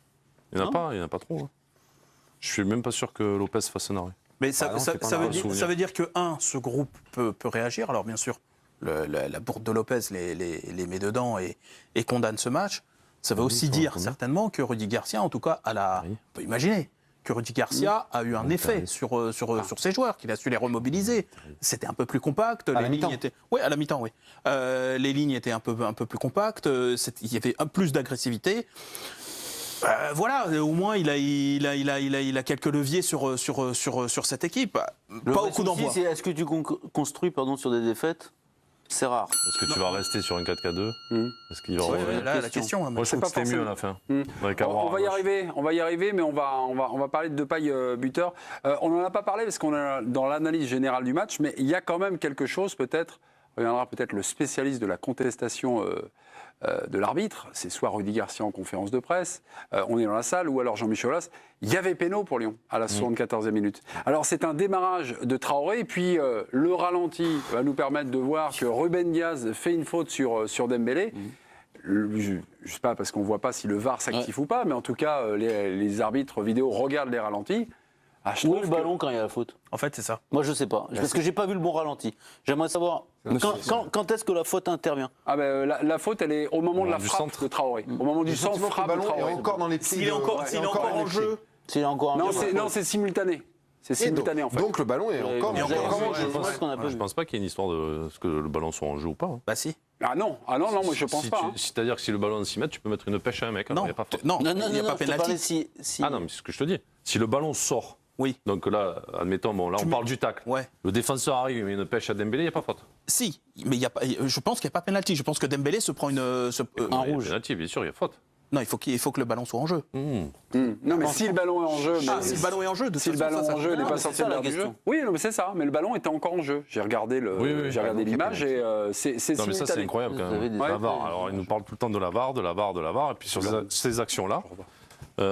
Il n'y en a pas trop. Hein. Je suis même pas sûr que Lopez fasse un arrêt. Mais ça, Bah non, ça- c'est pas ça veut un dire, souvenir. ça veut dire que, ce groupe peut réagir. Alors, bien sûr, la bourde de Lopez les met dedans et condamne ce match. Ça veut aussi dire, certainement, que Rudy Garcia, en tout cas, on peut imaginer que Rudy Garcia a eu un effet sur ses joueurs, qu'il a su les remobiliser. C'était un peu plus compact. la mi-temps. Oui, à la mi-temps, oui. Les lignes étaient un peu plus compactes. Il y avait plus d'agressivité. Voilà, au moins il a quelques leviers sur cette équipe. Le Pas vrai au coup souci, d'envoi. c'est est-ce que tu construis sur des défaites? C'est rare. Est-ce que tu vas rester sur un 4-4-2 Est-ce qu'il va Ouais, revenir là, la question. Moi, je C'est trouve pas que c'était mieux à la fin. Avec Aouar On va y à gauche. arriver, mais on va parler de Depay buteur. On n'en a pas parlé parce qu'on est dans l'analyse générale du match, mais il y a quand même quelque chose peut-être. Reviendra peut-être le spécialiste de la contestation de l'arbitre, c'est soit Rudy Garcia en conférence de presse, on est dans la salle, ou alors Jean-Michel Aulas. Il y avait péno pour Lyon à la 74e minute. Alors c'est un démarrage de Traoré, et puis le ralenti va nous permettre de voir que Ruben Diaz fait une faute sur Dembélé. Je ne sais pas, parce qu'on ne voit pas si le VAR s'active ou pas, mais en tout cas, les arbitres vidéo regardent les ralentis. Ah, je Où est trouve le ballon quand il y a la faute? En fait, c'est ça. Moi, je sais pas. Parce que j'ai pas vu le bon ralenti. J'aimerais savoir quand est-ce que la faute intervient. Ah ben, la faute, elle est au moment de la Du frappe centre. de Traoré. Au moment du J'ai le centre sentiment que le frappe de ballon est Traoré. encore dans les pieds. S'il est encore en jeu, C'est encore un Non, peu- c'est simultané. C'est Et simultané, en fait. donc le ballon est encore Et encore encore en jeu. je qu'on a pas Je vu. pense pas qu'il y ait une histoire de ce que le ballon soit en jeu ou pas. hein. bah si. Ah non, moi je pense Si pas. tu- hein. C'est-à-dire que si le ballon est à 6 mètres, tu peux mettre une pêche à un mec. Non, il y a pas faute. non, Non, il n'y a pas je te parlais pénalty. si- Ah non, mais c'est ce que je te dis. Si le ballon sort, Oui. donc là, admettons, bon, là on parle du tacle. Ouais. Le défenseur arrive, il met une pêche à Dembélé, il n'y a pas faute. Si, mais il y a pas, je pense qu'il n'y a pas pénalty. Je pense que Dembélé se prend Un rouge. Penalty, bien sûr, il y a faute. Non, il faut que le ballon soit en jeu. Non, mais si le ballon est en jeu. Ah, mais- si le ballon est en jeu, de Si le toute façon, ballon ça, en jeu, il n'est Non, pas mais c'est sorti ça, de la l'air du question. jeu. Oui, non, mais c'est ça. Mais le ballon était encore en jeu. J'ai regardé Oui, j'ai regardé l'image et c'est Non, mais ça, c'est simultané. incroyable quand Vous avez même. des- La Ouais. VAR. Alors, ils nous parlent tout le temps de la VAR, de la VAR, de la VAR. Et puis sur ces actions-là,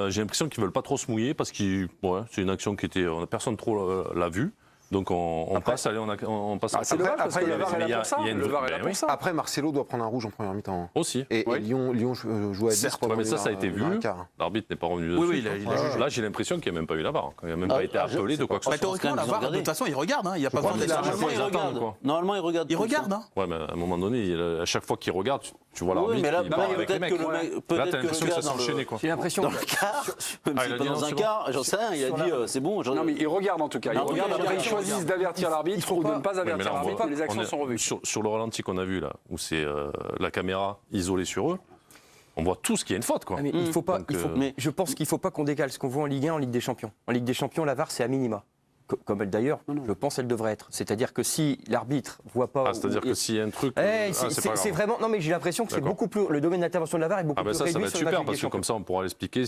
j'ai l'impression qu'ils ne veulent pas trop se mouiller parce que c'est une action qui était. Personne trop l'a vue. Donc on passe, allez, on passe. C'est dommage parce que le VAR est là pour ça. il y a une Le VAR est là vraie- pour ça. Après, Marcelo doit prendre un rouge en première mi-temps. Aussi. Et Oui. Lyon joue à 10 Certes, pendant Ouais, mais ça, les- ça a été vu. les quarts. L'arbitre n'est pas revenu dessus. Oui, il a jugé. Là, j'ai l'impression qu'il n'y a même pas eu la barre. Il n'a même pas été appelé de quoi que ce Bah, soit. théoriquement, la Ils ont VAR, de regardé. toute façon, il regarde. Il n'y a pas besoin crois d'être qu'il a- sur le Normalement, champ. il regarde. quoi. Normalement, il regarde. Il tout regarde, ça. hein. Ouais, mais à un moment donné, à chaque fois qu'il regarde, tu vois Oui, l'arbitre mais là, qui parle avec les peut-être mecs. que le mec. Là, Peut-être t'as que le l'impression que gars ça s'est dans enchaîné, le. quoi. J'ai l'impression Dans que le quart, même Ah, si il a pas dit dans non, un c'est quart, j'en sais rien, il a dit c'est bon. Non, mais ils regardent en tout cas. Ils Non, regardent. regarde, Après, ils regarde, choisissent d'avertir l'arbitre ou de ne pas Ouais, mais avertir là, on l'arbitre. voit- Et les actions on est- sont revues. Sur le ralenti qu'on a vu là, où c'est la caméra isolée sur eux, on voit tout ce qu'il y a une faute, quoi. Ah, mais il faut pas. Donc, mais- Je pense qu'il ne faut pas qu'on décale ce qu'on voit en Ligue 1 en Ligue des Champions. En Ligue des Champions, la VAR, c'est à minima. Comme elle d'ailleurs, je pense elle devrait être. C'est-à-dire que si l'arbitre voit pas. Ah, c'est-à-dire que s'il y a un truc. C'est vraiment. Non, mais j'ai l'impression que c'est D'accord. beaucoup plus. Le domaine d'intervention de la VAR est beaucoup Ah ben plus ça réduit va être sur le match super Ligue des parce que Champions. comme ça on pourra l'expliquer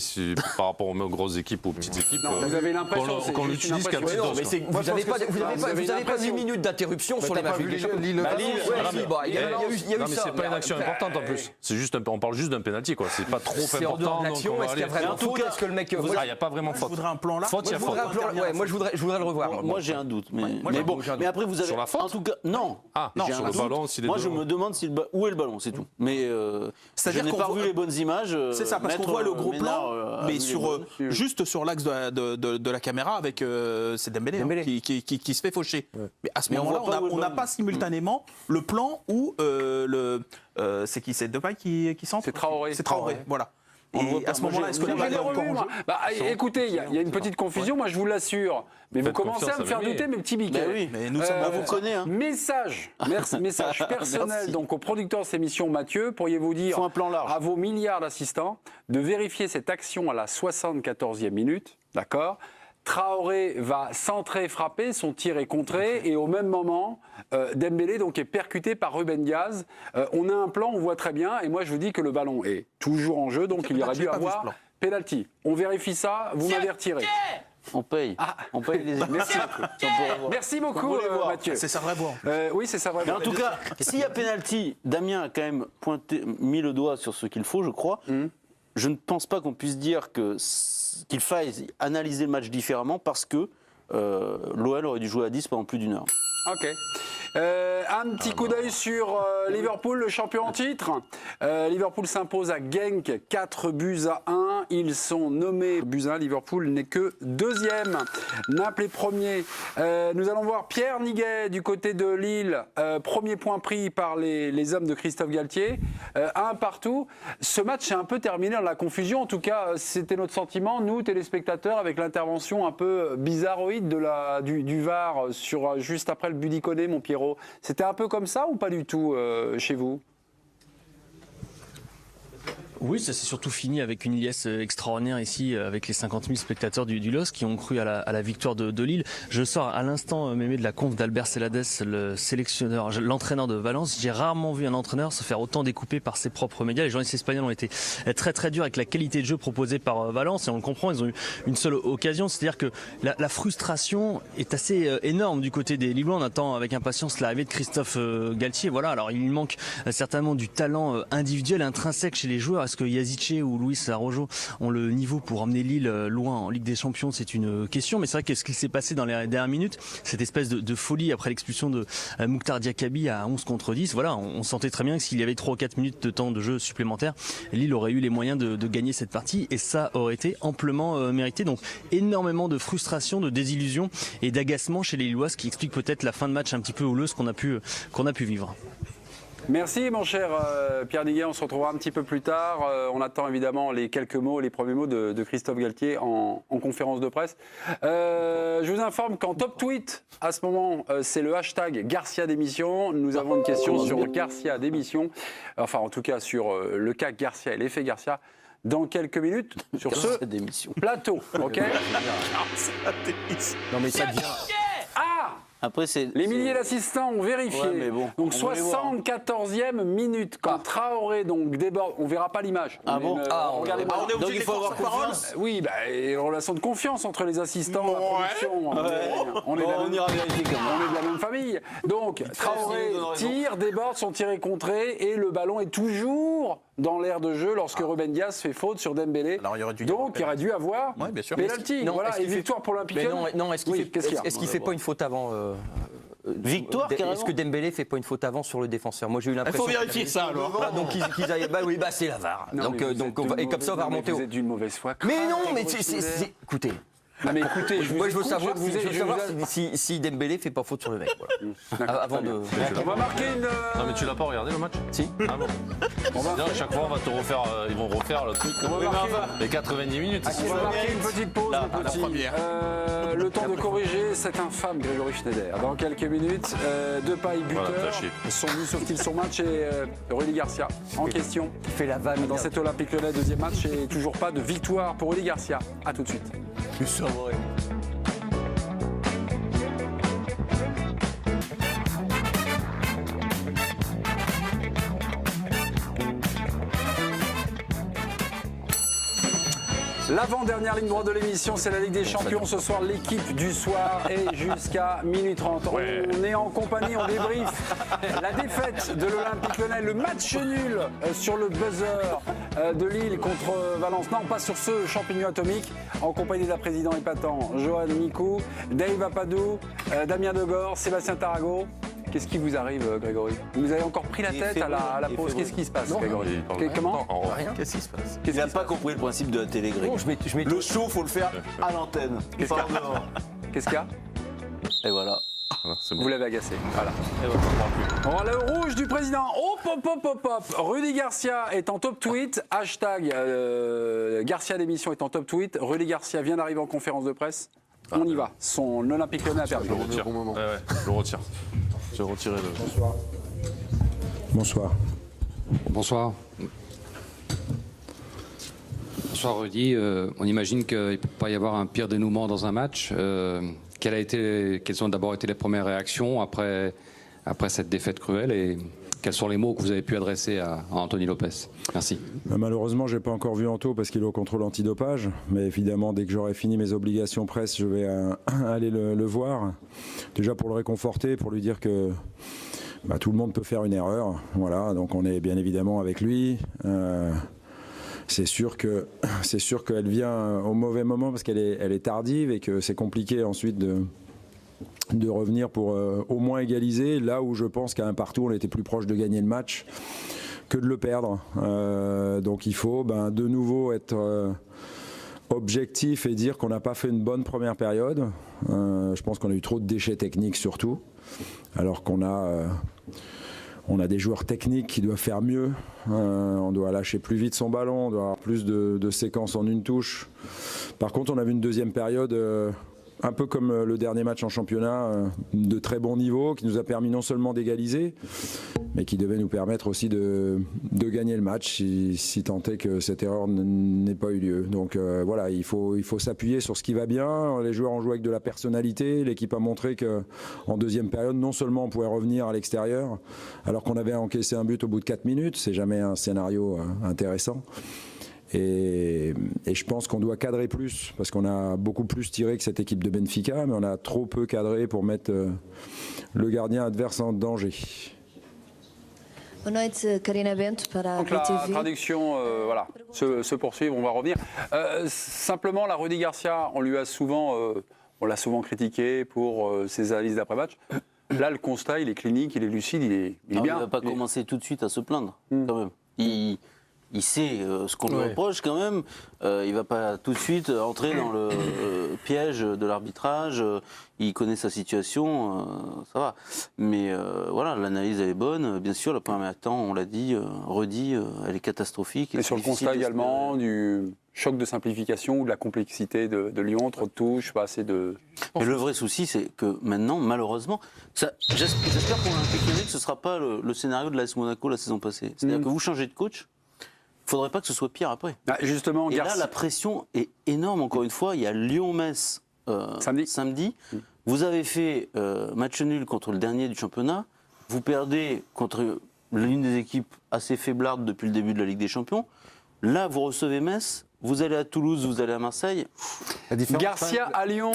par rapport aux grosses équipes ou aux petites équipes. Non, vous avez l'impression, c'est qu'on juste une l'utilise qu'à impression. petite Non, dose. mais quoi. c'est- Moi, vous je n'avez pense pas, que vous c'est- avez vous pas, avez vous avez une pas 10 impression. minutes d'interruption sur t'as les matchs pas Ligue vu des Champions. Lille- Bah, Lille- Lille- ouais, ouais, si, bah, il y a eu Non, mais ça. c'est pas une action importante en plus. C'est juste on parle juste d'un penalty quoi. C'est pas trop C'est en dehors important. de donc l'action. on va Est-ce qu'il y a aller- vraiment Mais en tout faute? cas, Est-ce que le mec. Ah, il n'y a pas vraiment Je faute. voudrais un plan là. Faute, il y a Je voudrais faute. un plan- ouais, moi, je voudrais le revoir. Moi j'ai un doute, mais j'ai bon. un doute. Mais après vous avez Sur la faute en tout cas non. Ah, J'ai sur un le doute. ballon, s'il est Moi je devant. me demande où est le ballon, c'est tout. Mais je C'est-à-dire n'ai qu'on pas voit- revu les bonnes images. C'est ça, parce qu'on voit le gros Ménard, plan, a mais vu les bonnes. juste sur l'axe de la caméra avec c'est Dembélé, hein, Dembélé. qui se fait faucher. Mais à ce Mais on moment-là, voit pas où est le on n'a ballon. pas simultanément le plan où c'est qui, c'est Depay qui centre. C'est Traoré. C'est Traoré, voilà. On le voit Et pas. à ce Moi, moment-là, j'ai- est-ce que Moi, la je l'ai balle est encore revu, en moi. jeu Bah, écoutez, il y a une petite confusion, moi je vous l'assure. Mais vous Faites commencez à confiance me faire à Meunier. douter, mes petits biquets. Ben oui. Mais nous sommes On vous connaît, hein. Message personnel Merci. donc au producteur de cette émission, Mathieu, pourriez-vous dire Faut un plan large. à vos milliards d'assistants de vérifier cette action à la 74e minute, d'accord ? Traoré va centrer, frapper, son tir est contré et au même moment, Dembélé donc est percuté par Ruben Diaz. On a un plan, on voit très bien et moi je vous dis que le ballon est toujours en jeu, donc il y aurait j'ai dû pas vu ce avoir plan. penalty. On vérifie ça, vous m'avez retiré. On paye. On paye les Merci. Ça, on pourra voir. Merci beaucoup voulez voir. Mathieu. C'est ça le vrai voir. Oui, c'est ça Mais vraiment. en tout cas, s'il y a pénalty, Damien a quand même mis le doigt sur ce qu'il faut, je crois. Je ne pense pas qu'on puisse dire qu'il faille analyser le match différemment parce que l'OL aurait dû jouer à 10 pendant plus d'une heure. Ok. Un petit coup d'œil sur Liverpool, le champion en titre. Liverpool s'impose à Genk, 4-1. Ils sont nommés buts 1. Liverpool n'est que deuxième. Naples est premier. Nous allons voir Pierre Niguet du côté de Lille. Premier point pris par les hommes de Christophe Galtier. Un partout. Ce match est un peu terminé dans la confusion. En tout cas, c'était notre sentiment, nous, téléspectateurs, avec l'intervention un peu bizarroïde du VAR juste après le but d'Ikoné, mon Pierrot. C'était un peu comme ça ou pas du tout chez vous ? Oui, ça s'est surtout fini avec une liesse extraordinaire ici, avec les 50 000 spectateurs du LOSC qui ont cru à la victoire de Lille. Je sors à l'instant, Mémé, de la conf d'Albert Celades, le sélectionneur, l'entraîneur de Valence. J'ai rarement vu un entraîneur se faire autant découper par ses propres médias. Les journalistes espagnols ont été très très durs avec la qualité de jeu proposée par Valence, et on le comprend, ils ont eu une seule occasion. C'est-à-dire que la frustration est assez énorme du côté des Lillois. On attend avec impatience l'arrivée de Christophe Galtier. Voilà, alors il manque certainement du talent individuel intrinsèque chez les joueurs. Est-ce que Yazice ou Luis Araujo ont le niveau pour emmener Lille loin en Ligue des Champions? C'est une question, mais c'est vrai que ce qui s'est passé dans les dernières minutes, cette espèce de folie après l'expulsion de Mouktar Diakabi à 11 contre 10, voilà, on sentait très bien que s'il y avait 3 ou 4 minutes de temps de jeu supplémentaire, Lille aurait eu les moyens de gagner cette partie, et ça aurait été amplement mérité. Donc énormément de frustration, de désillusion et d'agacement chez les Lillois, ce qui explique peut-être la fin de match un petit peu houleuse qu'on a pu vivre. Merci mon cher Pierre Niguet, on se retrouvera un petit peu plus tard. On attend évidemment les quelques mots, les premiers mots de Christophe Galtier en conférence de presse. Je vous informe qu'en top tweet, à ce moment, c'est le hashtag Garcia démission. Nous avons une question sur Garcia démission, enfin en tout cas sur le cas Garcia et l'effet Garcia, dans quelques minutes sur ce démission. plateau. Ok. Non mais ça devient. Ah, Après, c'est. Les milliers d'assistants ont vérifié. Ouais, mais bon, Donc on va les voir, hein. 74e minute, quand Traoré donc déborde, on verra pas l'image. Ah bon Regardez-moi. on est Donc obligé il faut avoir parole. confiance. Oui, et une relation de confiance entre les assistants, la production. On ira vérifier quand même. On est de la même famille. Donc Traoré nous donne raison. tire, déborde, son tir est contré et le ballon est toujours dans l'aire de jeu lorsque Ruben Dias fait faute sur Dembélé. Alors, il aurait dû y avoir Donc il aurait dû avoir Ouais, bien sûr. pénalty. Non, Voilà, est-ce et qu'il fait- victoire pour l'Olympique. Mais non, est-ce qu'il Oui, fait, qu'est-ce qu'il y a est-ce qu'il fait pas une faute avant Victoire, carrément. Est-ce que Dembélé fait pas une faute avant sur le défenseur? Moi j'ai eu Il l'impression. faut vérifier ça alors. Donc qu'ils aillent. Bah oui, bah c'est la VAR. Non, Donc, mais vous donc êtes on va, d'une et comme ça on va mauvaise- remonter au. Vous êtes d'une mauvaise foi. Mais non, mais Grégory c'est. Schneider. Écoutez. Mais écoutez, Moi je veux écoute, savoir, je je veux savoir vous ai- si Dembélé fait pas faute sur le mec. Voilà. Avant de. On va marquer une. Non, mais tu l'as pas regardé le match? Si. Ah bon. Non, à chaque fois, on va te refaire, ils vont refaire le truc. va marquer- Les 90 minutes. On va marquer une petite pause, Là, mon petit. la première. Le temps de corriger cet infâme Grégory Schneider. Dans quelques minutes, Depay buteur. Voilà, flashy. Son but sauve-t-il son match et Rudy Garcia en question. Il fait la vanne. Dans cet Olympique Lyonnais, deuxième match et toujours pas de victoire pour Rudy Garcia. A tout de suite. L'avant-dernière ligne droite de l'émission, c'est la Ligue des Champions. Ce soir, l'équipe du soir est jusqu'à minuit 30. On est en compagnie, on débrief la défaite de l'Olympique Lyonnais, le match nul sur le buzzer de Lille contre Valence. Non, pas sur ce champignon atomique. En compagnie de la présidente épatant, Johan Mikou, Dave Apadou, Damien Degor, Sébastien Tarago. Qu'est-ce qui vous arrive, Grégory? Vous avez encore pris la Il est tête à la fébrile, pause. il est Qu'est-ce qui se passe, Il Grégory parle Que- rien. Comment En- Qu'est-ce qui se passe Il n'a pas compris le principe de la télé, Greg. Bon, je mets Le show, faut le faire à l'antenne. Qu'est-ce Pas qu'il y a en dehors. Qu'est-ce qu'il y a Et voilà. Voilà, c'est Vous bon. l'avez agacé. Voilà. Et voilà, on parle plus. Le rouge du président. Hop, hop, hop, hop, hop. Rudy Garcia est en top tweet. Hashtag Garcia d'émission est en top tweet. Rudy Garcia vient d'arriver en conférence de presse. On y va. Son Olympique Lyonnais a perdu. Je le retire. bon moment. Ouais, je le retire. J'ai retiré le. Bonsoir. Bonsoir. Bonsoir Rudy. On imagine qu'il ne peut pas y avoir un pire dénouement dans un match. Quelles ont d'abord été les premières réactions après cette défaite cruelle et quels sont les mots que vous avez pu adresser à Anthony Lopez? Merci. Malheureusement, je n'ai pas encore vu Anto parce qu'il est au contrôle antidopage. Mais évidemment, dès que j'aurai fini mes obligations presse, je vais aller le voir. Déjà pour le réconforter, pour lui dire que tout le monde peut faire une erreur. Voilà, donc on est bien évidemment avec lui. C'est sûr qu'elle vient au mauvais moment parce qu'elle est tardive et que c'est compliqué ensuite de revenir pour au moins égaliser, là où je pense qu'à un partout, on était plus proche de gagner le match que de le perdre. Donc il faut de nouveau être objectif et dire qu'on n'a pas fait une bonne première période. Je pense qu'on a eu trop de déchets techniques surtout, alors qu'on a des joueurs techniques qui doivent faire mieux. On doit lâcher plus vite son ballon, on doit avoir plus de séquences en une touche. Par contre, on a vu une deuxième période un peu comme le dernier match en championnat, de très bon niveau, qui nous a permis non seulement d'égaliser, mais qui devait nous permettre aussi de gagner le match, si tant est que cette erreur n'ait pas eu lieu. Donc voilà, il faut s'appuyer sur ce qui va bien. Les joueurs ont joué avec de la personnalité. L'équipe a montré qu'en deuxième période, non seulement on pouvait revenir à l'extérieur, alors qu'on avait encaissé un but au bout de 4 minutes, c'est jamais un scénario intéressant. Et je pense qu'on doit cadrer plus, parce qu'on a beaucoup plus tiré que cette équipe de Benfica, mais on a trop peu cadré pour mettre le gardien adverse en danger. Boa noite, Karina Bento para a Donc la BTV. traduction se poursuit, on va revenir. Simplement, la Rudy Garcia, on l'a souvent critiqué pour ses analyses d'après-match. Là, le constat, il est clinique, il est lucide, il est bien. Il ne va pas commencer tout de suite à se plaindre, quand même. Il sait ce qu'on lui reproche quand même. Il ne va pas tout de suite entrer dans le piège de l'arbitrage. Il connaît sa situation, ça va. Mais voilà, l'analyse elle est bonne. Bien sûr, la première temps, on l'a dit, redit, elle est catastrophique. Et sur le constat également du choc de simplification ou de la complexité de Lyon, trop de touches, pas assez de... Mais le vrai souci, c'est que maintenant, malheureusement, j'espère pour l'Olympique Lyonnais que ce ne sera pas le scénario de l'AS Monaco la saison passée. C'est-à-dire que vous changez de coach, il ne faudrait pas que ce soit pire après. Justement, et là, la pression est énorme, encore une fois. Il y a Lyon-Metz samedi. Vous avez fait match nul contre le dernier du championnat, vous perdez contre l'une des équipes assez faiblardes depuis le début de la Ligue des Champions. Là, vous recevez Metz, vous allez à Toulouse, vous allez à Marseille. Garcia à Lyon,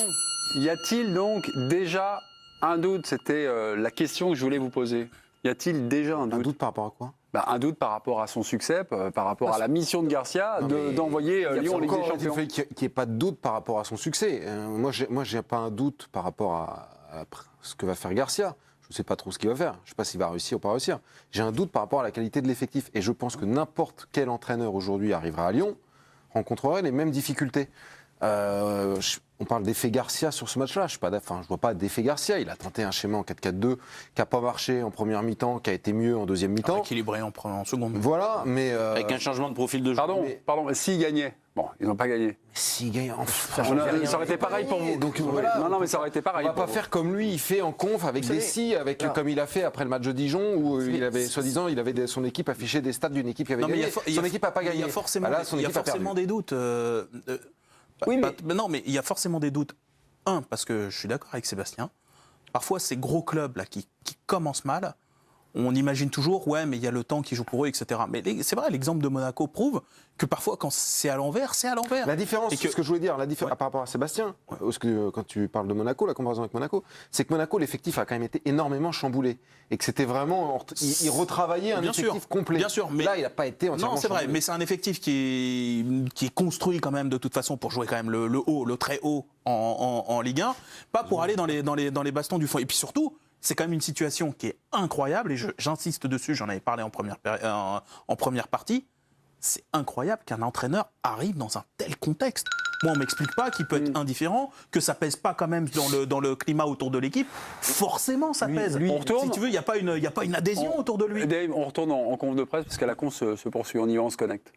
y a-t-il donc déjà un doute? C'était la question que je voulais vous poser. Y a-t-il déjà un doute? Un doute par rapport à quoi? Un doute par rapport à son succès, par rapport à la mission de Garcia d'envoyer Lyon en Ligue des Champions. Il qu'il n'y ait pas de doute par rapport à son succès. Moi, j'ai pas un doute par rapport à ce que va faire Garcia. Je ne sais pas trop ce qu'il va faire. Je ne sais pas s'il va réussir ou pas réussir. J'ai un doute par rapport à la qualité de l'effectif. Et je pense que n'importe quel entraîneur aujourd'hui arrivera à Lyon, rencontrerait les mêmes difficultés. On parle d'effet Garcia sur ce match-là. Je ne vois pas d'effet Garcia. Il a tenté un schéma en 4-4-2 qui n'a pas marché en première mi-temps, qui a été mieux en deuxième mi-temps. Équilibré en seconde. Voilà, mais... Avec un changement de profil de jeu. Pardon, mais s'ils gagnaient. Bon, ils n'ont pas gagné. S'ils gagnent... Ça aurait été pareil pour vous. Donc, voilà, non, mais ça aurait été pareil. On ne va pas faire comme lui, il fait en conf avec des si, comme il a fait après le match de Dijon, où il avait, soi-disant, son équipe affichait des stats d'une équipe qui avait gagné. Son équipe n'a pas gagné. Il y a forcément des doutes. Mais il y a forcément des doutes. Parce que je suis d'accord avec Sébastien. Parfois, ces gros clubs là qui commencent mal, on imagine toujours, mais il y a le temps qui joue pour eux, etc. Mais c'est vrai, l'exemple de Monaco prouve que parfois, quand c'est à l'envers, c'est à l'envers. La différence, ce que je voulais dire, par rapport à Sébastien, quand tu parles de Monaco, la comparaison avec Monaco, c'est que Monaco, l'effectif a quand même été énormément chamboulé. Et que c'était vraiment... Il retravaillait un effectif complet. Bien sûr, mais là, il n'a pas été entièrement chamboulé. Non, c'est vrai, mais c'est un effectif qui est construit quand même de toute façon pour jouer quand même le très haut en Ligue 1, pas pour aller dans les bastons du fond. Et puis surtout, c'est quand même une situation qui est incroyable, et j'insiste dessus, j'en avais parlé en première partie, c'est incroyable qu'un entraîneur arrive dans un tel contexte. Moi, on ne m'explique pas qu'il peut être indifférent, que ça ne pèse pas quand même dans le climat autour de l'équipe. Forcément, ça pèse. On retourne, si tu veux, il n'y a pas une adhésion autour de lui. Dave, on retourne en conf de presse, parce qu'à la con se poursuit. On y va, on se connecte.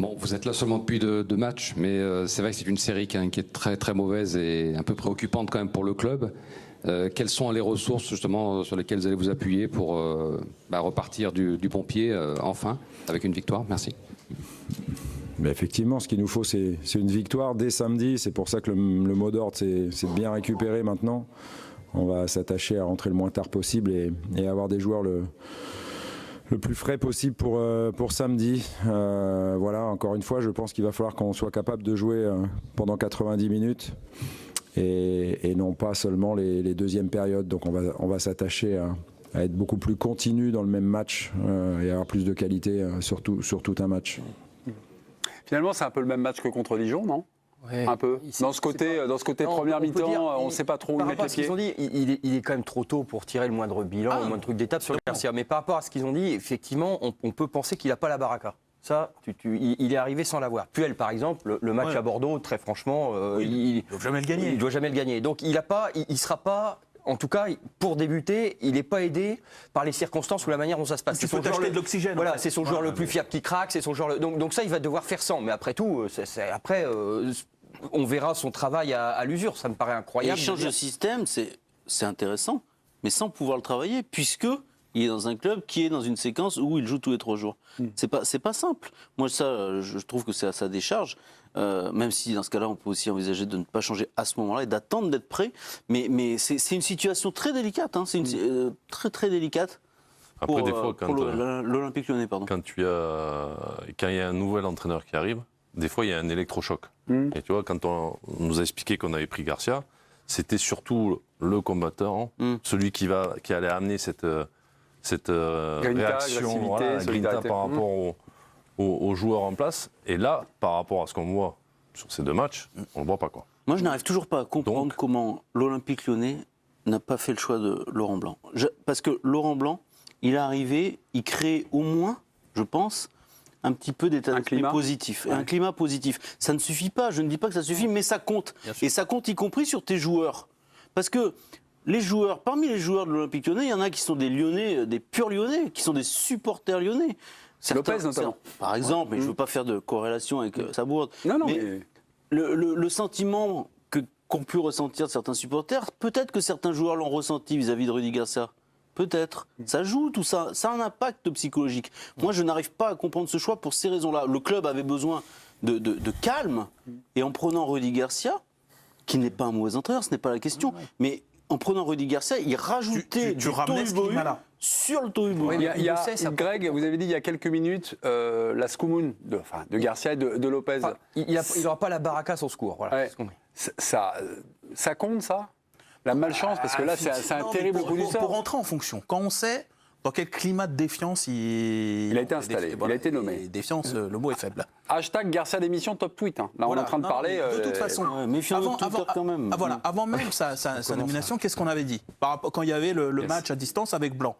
Bon, vous êtes là seulement depuis deux matchs, mais c'est vrai que c'est une série qui est très très mauvaise et un peu préoccupante quand même pour le club. Quelles sont les ressources justement sur lesquelles vous allez vous appuyer pour repartir du bon pied enfin avec une victoire? Merci. Mais effectivement, ce qu'il nous faut, c'est une victoire dès samedi. C'est pour ça que le mot d'ordre, c'est de bien récupérer maintenant. On va s'attacher à rentrer le moins tard possible et avoir des joueurs le plus frais possible pour samedi. Voilà, encore une fois, je pense qu'il va falloir qu'on soit capable de jouer pendant 90 minutes. Et non pas seulement les deuxièmes périodes. Donc on va s'attacher à être beaucoup plus continu dans le même match et avoir plus de qualité sur tout un match. Finalement, c'est un peu le même match que contre Dijon, non? Ouais. Un peu. Dans ce côté première mi-temps, on ne sait pas trop où mettre les pieds. Qu'ils ont dit, il est quand même trop tôt pour tirer le moindre bilan, le moindre truc d'étape sur Garcia. Mais par rapport à ce qu'ils ont dit, effectivement, on peut penser qu'il n'a pas la baraka. Ça, il est arrivé sans l'avoir. Puel, par exemple, le match à Bordeaux, très franchement, il ne doit jamais le gagner. Il doit jamais le gagner. Donc il sera pas. En tout cas, pour débuter, il n'est pas aidé par les circonstances ou la manière dont ça se passe. Il faut acheter de l'oxygène. Voilà, en fait. C'est son joueur le plus fiable qui craque, c'est son joueur. Donc ça, il va devoir faire sans. Mais après tout, on verra son travail à l'usure. Ça me paraît incroyable. L'échange de système, c'est intéressant, mais sans pouvoir le travailler, puisque il est dans un club qui est dans une séquence où il joue tous les 3 jours. C'est pas simple. Moi, ça, je trouve que c'est à sa décharge. Même si dans ce cas-là, on peut aussi envisager de ne pas changer à ce moment-là et d'attendre d'être prêt. Mais c'est une situation très délicate. Hein. C'est une très très délicate. Après, des fois, pour l'Olympique Lyonnais, pardon. Quand il y a un nouvel entraîneur qui arrive, des fois, il y a un électrochoc. Et tu vois, quand on nous a expliqué qu'on avait pris Garcia, c'était surtout le combattant, celui qui allait amener cette réaction, grinta par rapport aux joueurs en place. Et là, par rapport à ce qu'on voit sur ces 2 matchs, on ne le voit pas, quoi. Moi, je n'arrive toujours pas à comprendre comment l'Olympique Lyonnais n'a pas fait le choix de Laurent Blanc. Parce que Laurent Blanc, il est arrivé, il crée au moins, je pense, un petit peu d'état d'esprit positif. Un climat positif. Ça ne suffit pas, je ne dis pas que ça suffit, mais ça compte. Et ça compte y compris sur tes joueurs. Parce que parmi les joueurs de l'Olympique Lyonnais, il y en a qui sont des Lyonnais, des purs Lyonnais, qui sont des supporters lyonnais. Lopez notamment. Par exemple, mais je ne veux pas faire de corrélation avec Sabourde. Mais le sentiment qu'ont pu ressentir certains supporters, peut-être que certains joueurs l'ont ressenti vis-à-vis de Rudy Garcia. Peut-être. Ça joue, tout ça. Ça a un impact psychologique. Moi, je n'arrive pas à comprendre ce choix pour ces raisons-là. Le club avait besoin de calme, et en prenant Rudy Garcia, qui n'est pas un mauvais entraîneur, ce n'est pas la question. Mais en prenant Rudy Garcia, il rajoutait tu ramenais ce climat-là. sur le Tohubohu. Il y a Greg, vous avez dit il y a quelques minutes, la Skoumoun de Garcia et de Lopez. Enfin, il n'aura pas la baraka à son secours. Voilà, Ouais. Ça compte, ça? La malchance, parce que là, c'est un terrible coup du Pour sort. rentrer en fonction, quand on sait dans quel climat de défiance il a été installé, il a été nommé. Et défiance, le mot est faible. Hashtag Garcia démission top tweet. Hein. Là, Voilà. on est en train de Non, parler. de toute façon, méfions-nous de Twitter quand même. Voilà, avant même sa nomination, qu'est-ce qu'on avait dit par rapport, quand il y avait le match à distance avec Blanc?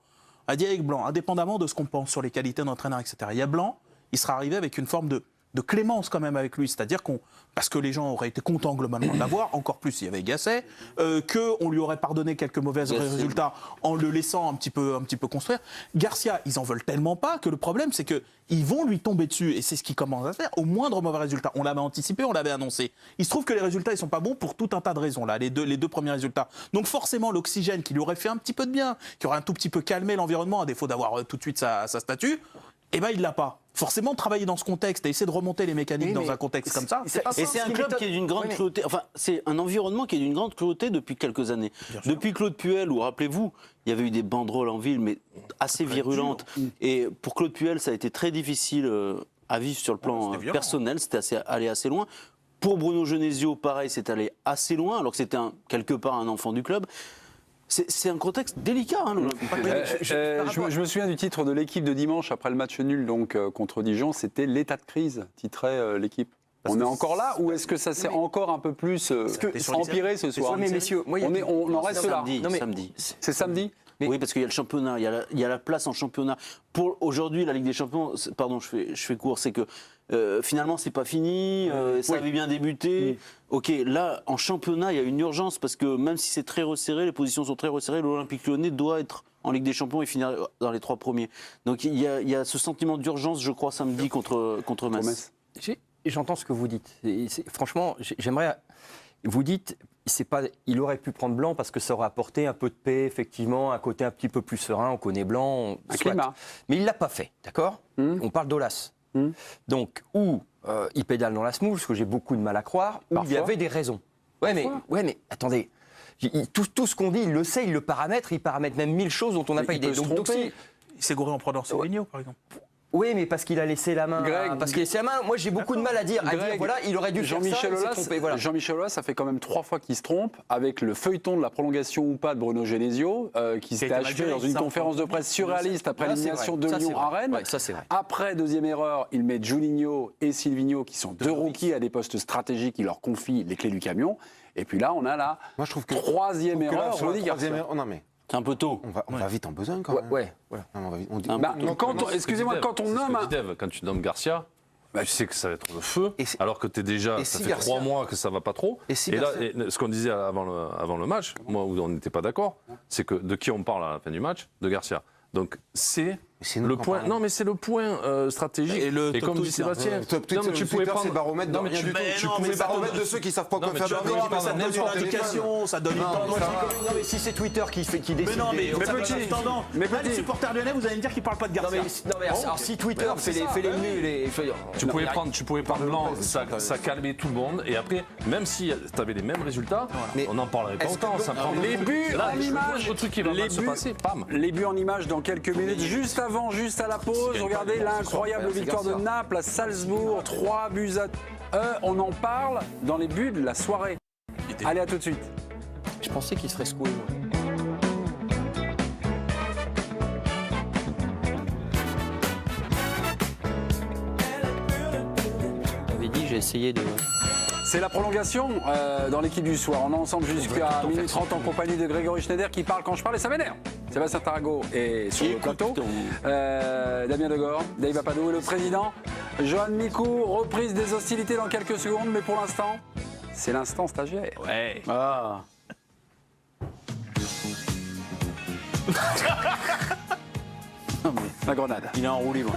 On a dit avec Blanc, indépendamment de ce qu'on pense sur les qualités d'entraîneur, etc. Il y a Blanc, il sera arrivé avec une forme de clémence quand même avec lui, c'est-à-dire parce que les gens auraient été contents globalement de l'avoir, encore plus s'il y avait Gasset, qu'on lui aurait pardonné quelques mauvais résultats en le laissant un petit peu construire. Garcia, ils en veulent tellement pas que le problème c'est qu'ils vont lui tomber dessus, et c'est ce qu'ils commencent à faire, au moindre mauvais résultat. On l'avait anticipé, on l'avait annoncé. Il se trouve que les résultats ils sont pas bons pour tout un tas de raisons, là, les deux premiers résultats. Donc forcément l'oxygène qui lui aurait fait un petit peu de bien, qui aurait un tout petit peu calmé l'environnement à défaut d'avoir tout de suite sa statue, eh ben il l'a pas. Forcément, travailler dans ce contexte et essayer de remonter les mécaniques dans un contexte comme ça, c'est pas Et simple. c'est un club qui est d'une grande cruauté. Enfin, c'est un environnement qui est d'une grande cruauté depuis quelques années. Depuis Claude Puel, où rappelez-vous, il y avait eu des banderoles en ville, mais assez virulentes. Et pour Claude Puel, ça a été très difficile à vivre sur le plan personnel. C'était allé assez loin. Pour Bruno Genesio, pareil, c'est allé assez loin, alors que c'était quelque part un enfant du club. C'est un contexte délicat, hein, l'Olympique. Je me souviens du titre de l'équipe de dimanche après le match nul donc, contre Dijon, c'était l'état de crise, titrait l'équipe. On est encore là ou est-ce que ça s'est encore un peu plus empiré ce soir? Mais messieurs, on en reste là. Samedi. C'est samedi? Oui, parce qu'il y a le championnat, il y a la place en championnat. Pour aujourd'hui, la Ligue des Champions, pardon, je fais court, c'est que finalement, c'est pas fini, ça avait bien débuté. Ok, là, en championnat, il y a une urgence parce que même si c'est très resserré, les positions sont très resserrées, l'Olympique Lyonnais doit être en Ligue des Champions et finir dans les 3 premiers. Donc il y a ce sentiment d'urgence, je crois, samedi contre Metz. J'entends ce que vous dites. Franchement, j'aimerais. Vous dites, il aurait pu prendre Blanc parce que ça aurait apporté un peu de paix, effectivement, un côté un petit peu plus serein. On connaît Blanc, un climat. Mais il l'a pas fait, d'accord? On parle d'Olas. Donc, où il pédale dans la semoule, parce que j'ai beaucoup de mal à croire, où il y avait des raisons. Ouais, mais attendez. Tout ce qu'on dit, il le sait, il le paramètre, il paramètre même 1000 choses dont on n'a pas idée. Donc, il s'est gouré en prenant Sauvigno, par exemple. Oui, mais parce qu'il a laissé la main. Parce qu'il a laissé la main. Moi, j'ai beaucoup de mal à dire. Voilà, il aurait dû faire ça. Il s'est trompé, voilà. Jean-Michel Aulas, ça fait quand même 3 fois qu'il se trompe avec le feuilleton de la prolongation ou pas de Bruno Genesio, qui s'était achevé dans une conférence de presse surréaliste après l'élimination de Lyon à Rennes. Ça, c'est vrai. Après, deuxième erreur, il met Juninho et Silvinho, qui sont 2 rookies à des postes stratégiques, il leur confie les clés du camion. Et puis là, on a la troisième erreur. Non, mais c'est un peu tôt. On va vite en besogne quand même. Excusez-moi, quand on nomme. Quand tu nommes Garcia, tu sais que ça va être le feu, alors que tu es déjà. Ça fait 3 mois que ça va pas trop. Et là, ce qu'on disait avant le match, moi où on n'était pas d'accord, c'est que de qui on parle à la fin du match? De Garcia. Donc c'est le point. Non, mais c'est le point stratégique. Et comme dit Sébastien, tu pouvais prendre le baromètre de rien du tout. Tu pouvais le baromètre de ceux qui savent pas quoi faire. Ça donne une indication, ça donne une tendance. Non, mais si c'est Twitter qui décide. Mais non, mais les supporters lyonnais, vous allez me dire qu'ils parlent pas de Garcia. Non, mais alors si Twitter fait les nuls, tu pouvais prendre Blanc, ça calmait tout le monde. Et après, même si tu avais les mêmes résultats, on n'en parlerait pas autant. Les buts en image, les buts en image dans quelques minutes, juste à la pause. Regardez l'incroyable victoire de Naples à Salzbourg, 3-1. On en parle dans les buts de la soirée. Allez, à tout de suite. Je pensais qu'il se ferait secouer. J'avais dit, j'ai essayé de... C'est la prolongation dans l'équipe du soir. On est ensemble jusqu'à 1h30 en compagnie de Grégory Schneider qui parle quand je parle et ça m'énerve. Sébastien Tarago est sur le plateau. Damien Degore, Dave Apadou et le président. Johan Mikou, reprise des hostilités dans quelques secondes, mais pour l'instant, c'est l'instant stagiaire. Ouais. Ah. La grenade. Il est en roue libre.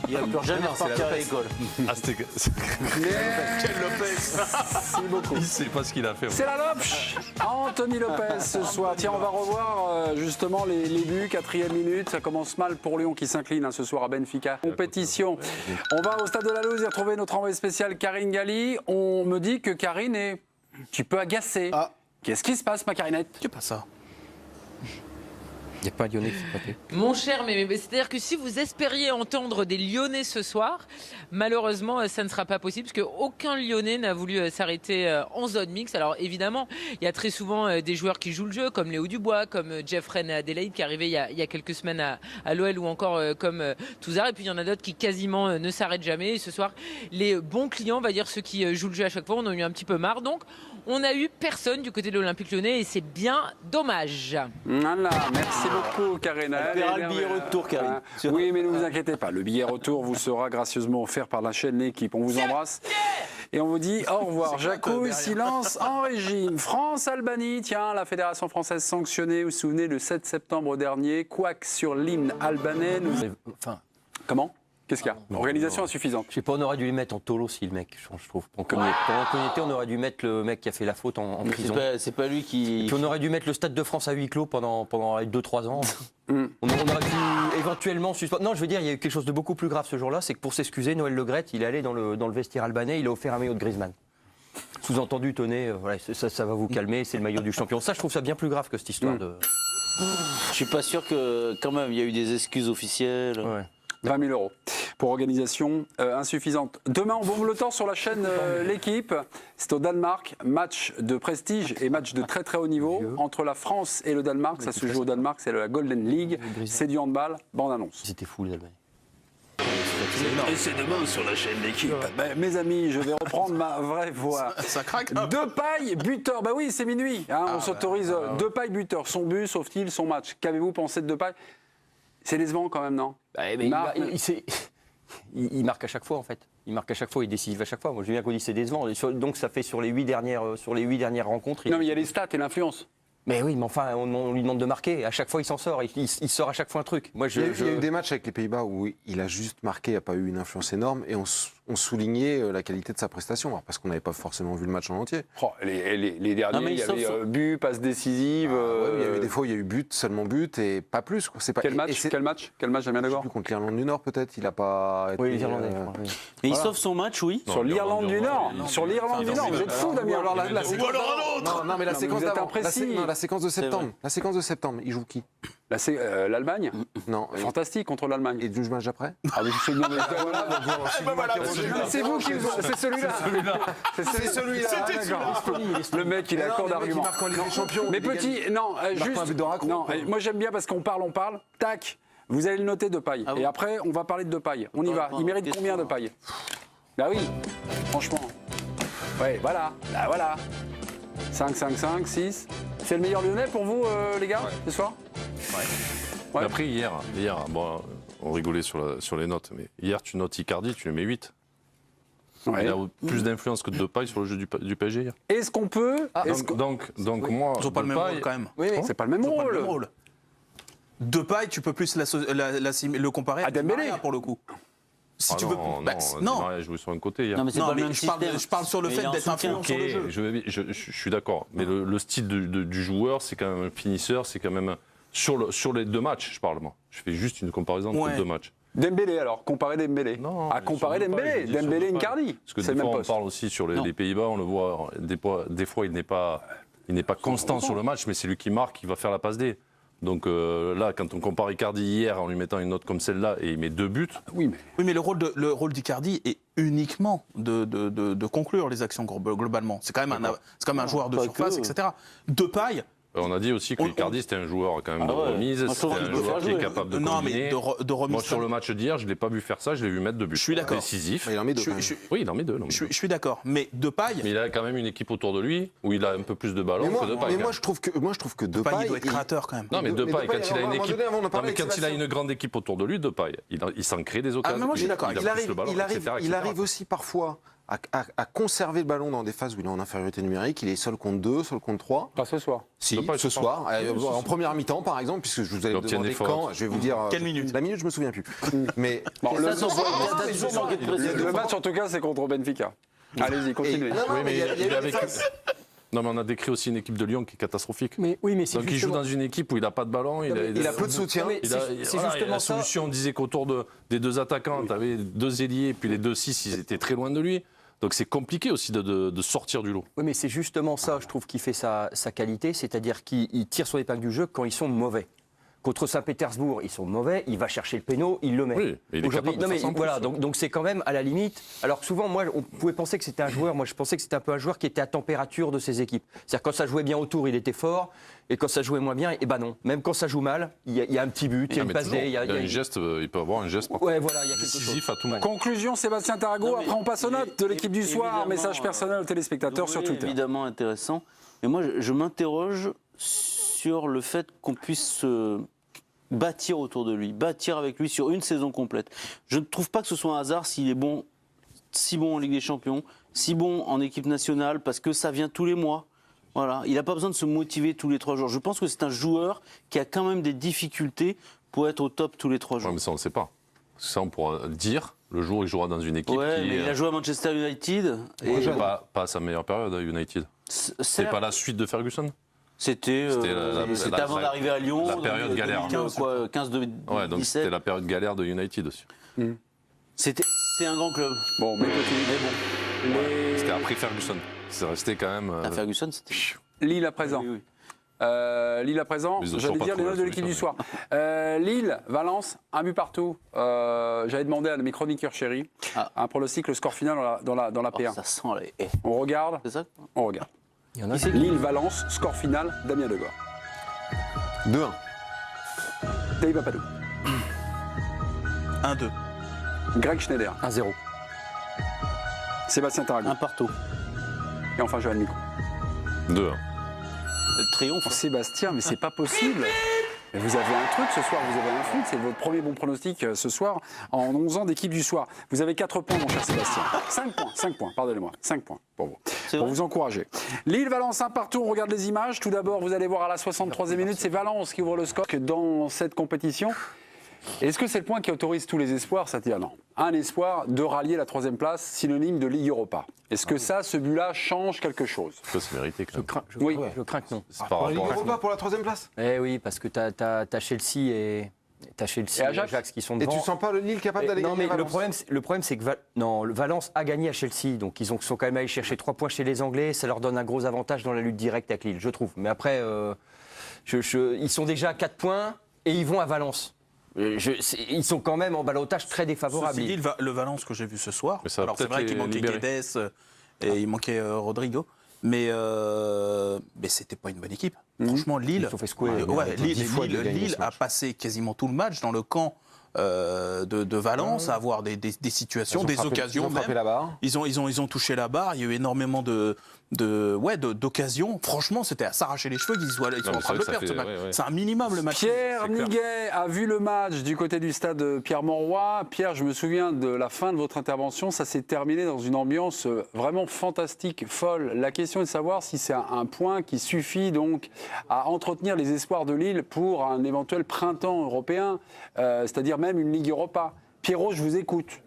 Il ne peut jamais repartir à l'école. Quel Lopez. Merci beaucoup. Il ne sait pas ce qu'il a fait. C'est la Lopche. Anthony Lopez ce soir. Tiens, on va revoir justement les buts. 4e minute. Ça commence mal pour Lyon qui s'incline ce soir à Benfica. Compétition. On va au stade de la Luz y retrouver notre envoyé spécial Karine Galli. On me dit que Karine est tu peux agacer. Ah. Qu'est-ce qui se passe, Macarinette? C'est pas ça. Il n'y a pas un Lyonnais qui s'est pâté. Mon cher, mais c'est-à-dire que si vous espériez entendre des Lyonnais ce soir, malheureusement, ça ne sera pas possible parce qu'aucun Lyonnais n'a voulu s'arrêter en zone mixte. Alors évidemment, il y a très souvent des joueurs qui jouent le jeu, comme Léo Dubois, comme Jeffrey Adelaide qui est arrivé il y a quelques semaines à l'OL, ou encore comme Touzard. Et puis il y en a d'autres qui quasiment ne s'arrêtent jamais. Et ce soir, les bons clients, on va dire ceux qui jouent le jeu à chaque fois, on en a eu un petit peu marre. Donc on n'a eu personne du côté de l'Olympique Lyonnais et c'est bien dommage. Voilà, merci beaucoup, Karina. Elle paiera le billet retour, Karine. Oui, mais ne vous inquiétez pas, le billet retour vous sera gracieusement offert par la chaîne L'équipe. On vous embrasse et on vous dit au revoir. Jacouille, silence en régime. France-Albanie, tiens, la Fédération française sanctionnée, vous vous souvenez, le 7 septembre dernier, couac sur l'hymne albanais. Enfin, Comment? Qu'est-ce qu'il y a? Organisation insuffisante. je sais pas, on aurait dû les mettre en taureau aussi, le mec, je trouve. Pendant qu'on y était, on aurait dû mettre le mec qui a fait la faute en prison. C'est pas lui qui. Puis on aurait dû mettre le Stade de France à huis clos pendant 2-3 ans. On aurait pu éventuellement suspendre. Non, je veux dire, il y a eu quelque chose de beaucoup plus grave ce jour-là, c'est que pour s'excuser, Noël Le Graët, il est allé dans le vestiaire albanais, il a offert un maillot de Griezmann. Sous-entendu, tenez, voilà, ça va vous calmer, c'est le maillot du champion. Ça, je trouve ça bien plus grave que cette histoire de... Je suis pas sûr que, quand même, il y a eu des excuses officielles. Ouais. 20 000 euros pour organisation insuffisante. Demain, on vous le temps sur la chaîne L'équipe. C'est au Danemark, match de prestige et match de très très haut niveau entre la France et le Danemark. Ça se joue au Danemark, c'est la Golden League. C'est du handball. Bande annonce. C'était fou, les Albanais. Et c'est demain sur la chaîne L'équipe. Ben, mes amis, je vais reprendre ma vraie voix. Ça craque. Depay, buteur. Bah oui, c'est minuit. Hein, on s'autorise. Depay, buteur. Son but, sauve-t-il son match? Qu'avez-vous pensé de Depay? C'est décevant quand même, non? Mais il marque à chaque fois, en fait. Il marque à chaque fois, il est décisif à chaque fois. Moi, je viens qu'on dit c'est décevant. Donc ça fait sur les 8 dernières rencontres. Non, mais il y a les stats et l'influence. Mais oui, mais enfin, on lui demande de marquer. À chaque fois, il s'en sort. Il sort à chaque fois un truc. Moi, Il y a eu des matchs avec les Pays-Bas où il a juste marqué, il n'y a pas eu une influence énorme, et on soulignait la qualité de sa prestation, alors parce qu'on n'avait pas forcément vu le match en entier. Oh, les derniers, mais il y avait but, passe décisive. Il y a eu des fois, il y a eu but, seulement but, et pas plus. Quoi. C'est pas, Quel match, Damien Je sais Degord? plus, contre l'Irlande du Nord, peut-être. Il n'a pas été. Oui, les Irlandais, je crois, oui. Mais il sauve son match, oui. Sur l'Irlande du Nord. Sur l'Irlande du Nord. Vous êtes fou, Damien. Alors la séquence non, mais la Non, séquence vous êtes d'avant. imprécis. La séquence de septembre. La séquence de septembre, il joue qui? Là, c'est l'Allemagne. Non. Fantastique contre l'Allemagne. Et le match d'après? Ah, mais je sais bien, mais c'est vous qui vous... C'est celui-là. C'est celui-là. Le mec, il a accord d'argument. Mais petit, non, juste... Non, moi j'aime bien parce qu'on parle. Tac, vous allez le noter Depay. Et après, on va parler de Depay. On y va. Il mérite combien Depay? Bah oui, franchement. Ouais, voilà. Bah voilà. 5, 5, 5, 6. C'est le meilleur Lyonnais pour vous, les gars, ce soir? Ouais. Après, hier, bon, on rigolait sur les notes, mais hier, tu notes Icardi, tu lui mets 8. Ouais. Il a plus d'influence que Depay sur le jeu du PSG hier. Est-ce qu'on peut... Donc moi, Ils n'ont pas le même rôle quand même. Oui, c'est pas le même rôle. Depay, tu peux plus le comparer à Dembélé. Di Maria, pour le coup. Si tu veux. Non, Non. Di Maria jouait sur un côté hier. Non, mais c'est pas le même je parle sur le fait d'être influent sur le jeu. Je suis d'accord, mais le style du joueur, c'est quand même un finisseur, c'est quand même sur les 2 matchs, je parle moi. Je fais juste une comparaison entre les 2 matchs. Dembélé alors, comparer Dembélé. Non, comparer Dembélé, Dembélé Icardi. Parce que c'est des le même fois, on poste. parle aussi sur les Pays-Bas, on le voit, des fois il n'est pas constant sur le match, mais c'est lui qui marque, qui va faire la passe D. Donc là, quand on compare Icardi hier en lui mettant une note comme celle-là et il met 2 buts. Oui, mais le rôle d'Icardi est uniquement de conclure les actions globalement. C'est quand même un joueur de surface, etc. Depay. On a dit aussi que Icardi c'était un joueur quand même de remise, c'était un joueur qui est capable de combiner. De remise. Moi sur le match d'hier, je ne l'ai pas vu faire ça, je l'ai vu mettre 2 buts. Je suis d'accord. Décisif. Il en met 2. Oui, il en met 2. Je suis d'accord. Mais Depay. Mais il a quand même une équipe autour de lui où il a un peu plus de ballons que Depay. Mais moi je trouve que Depay, il doit être créateur quand même. Non, mais Depay, quand il a une équipe. mais quand il a une grande équipe autour de lui, Depay, il s'en crée des occasions. Mais moi je suis d'accord. Il arrive aussi parfois à conserver le ballon dans des phases où il est en infériorité numérique. Il est seul contre 2, seul contre 3. pas ce soir. Si, ce soir. En première mi-temps, par exemple, puisque je vous allais me demander quand, je vais vous dire... Quelle minute? La minute, je me souviens plus. Mais Le match en tout cas, c'est contre Benfica. Allez-y, continuez. Non, mais on a décrit aussi une équipe de Lyon qui est catastrophique. Mais c'est donc il joue dans une équipe où il n'a pas de ballon, il a peu de soutien. C'est justement la ça. solution, on disait qu'autour des 2 attaquants, tu avais 2 ailiers, puis les 2-6, ils étaient très loin de lui. Donc c'est compliqué aussi de sortir du lot. Oui, mais c'est justement ça, je trouve, qui fait sa qualité, c'est-à-dire qu'il tire sur l'épingle du jeu quand ils sont mauvais. Contre Saint-Pétersbourg, ils sont mauvais, il va chercher le péno, il le met. Oui, mais il est capable de faire ça en plus. Voilà, donc c'est quand même à la limite. Alors que souvent, moi, on pouvait penser que c'était un joueur, moi je pensais que c'était un peu un joueur qui était à température de ses équipes. C'est-à-dire quand ça jouait bien autour, il était fort, et quand ça jouait moins bien, et ben non. Même quand ça joue mal, il y a un petit but, il y a une passe D, il y a un geste, il peut avoir un geste ouais, voilà, il y a quelque décisif chose. à tout moment. Conclusion, Sébastien Tarago. Non, mais après on passe aux notes de l'équipe du soir. Message personnel aux téléspectateurs sur Twitter. Évidemment intéressant. Mais moi, je m'interroge sur le fait qu'on puisse bâtir autour de lui, bâtir avec lui sur une saison complète. Je ne trouve pas que ce soit un hasard s'il est bon, si bon en Ligue des Champions, si bon en équipe nationale, parce que ça vient tous les mois. Voilà. Il n'a pas besoin de se motiver tous les 3 jours. Je pense que c'est un joueur qui a quand même des difficultés pour être au top tous les 3 jours. Ouais, mais ça, on ne le sait pas. Ça, on pourra dire le jour où il jouera dans une équipe qui... mais il a joué à Manchester United. Et pas à sa meilleure période à United. C'est pas la suite de Ferguson. C'était avant d'arriver à Lyon. La période galère. 15-17. Ouais, donc c'était la période galère de United aussi. C'est un grand club. Bon, mais C'était après Ferguson. C'est resté quand même... À Ferguson, c'était... Lille à présent. Oui. Lille à présent, Ils ne j'allais sont pas dire les trop notes de la l'équipe du solution, soir. Lille, Valence, 1 but partout. J'avais demandé à mes chroniqueurs chéris un pronostic, le score final dans la P1. Ça sent les... On regarde. C'est ça? On regarde. Il y en a Lille, Valence, score final, Damien Degor. 2-1. Dave Papadou. 1-2. Greg Schneider. 1-0. Sébastien Tarago. 1 partout. Et enfin Joël Micro. 2-1. Le triomphe. Sébastien, mais c'est pas possible. Mais vous avez un truc ce soir, vous avez un foot, c'est votre premier bon pronostic ce soir en 11 ans d'équipe du soir. Vous avez 4 points, mon cher Sébastien. 5 points, pardonnez-moi. 5 points pour vous. Pour vous encourager. Lille-Valence, 1 partout, on regarde les images. Tout d'abord, vous allez voir à la 63e minute, c'est Valence qui ouvre le score dans cette compétition. Est-ce que c'est le point qui autorise tous les espoirs? C'est-à-dire non. Un espoir de rallier la 3e place, synonyme de Ligue Europa. Est-ce que ce but-là change quelque chose? Ça, c'est mérité quand même. Je crains que non. C'est par rapport à... Europa pour la 3e place. Eh oui, parce que t'as Chelsea et Ajax qui sont devant. Et tu sens pas le Lille capable d'aller Non, gagner mais Valence? le problème, c'est que le Valence a gagné à Chelsea, donc ils sont quand même allés chercher 3 points chez les Anglais. Ça leur donne un gros avantage dans la lutte directe avec Lille, je trouve. Mais après, ils sont déjà à 4 points et ils vont à Valence. Ils sont quand même en ballottage très défavorable. Ceci dit, le Valence que j'ai vu ce soir, Mais ça va alors c'est peut-être vrai qu'il manquait libérer. Guedes et il manquait Rodrigo, mais c'était pas une bonne équipe. Franchement, Lille, Ils se sont fait secouer. Lille a passé quasiment tout le match dans le camp de Valence, à avoir des situations, des occasions. Ils ont frappé la barre. Ils ont touché la barre. Il y a eu énormément d'occasions. Franchement, c'était à s'arracher les cheveux qu'ils soient en train de le perdre. C'est un minimum le match. Pierre Niguet a vu le match du côté du stade Pierre-Mauroy. Pierre, je me souviens de la fin de votre intervention. Ça s'est terminé dans une ambiance vraiment fantastique, folle. La question est de savoir si c'est un point qui suffit donc à entretenir les espoirs de Lille pour un éventuel printemps européen, c'est-à-dire même une Ligue Europa. Pierrot, je vous écoute.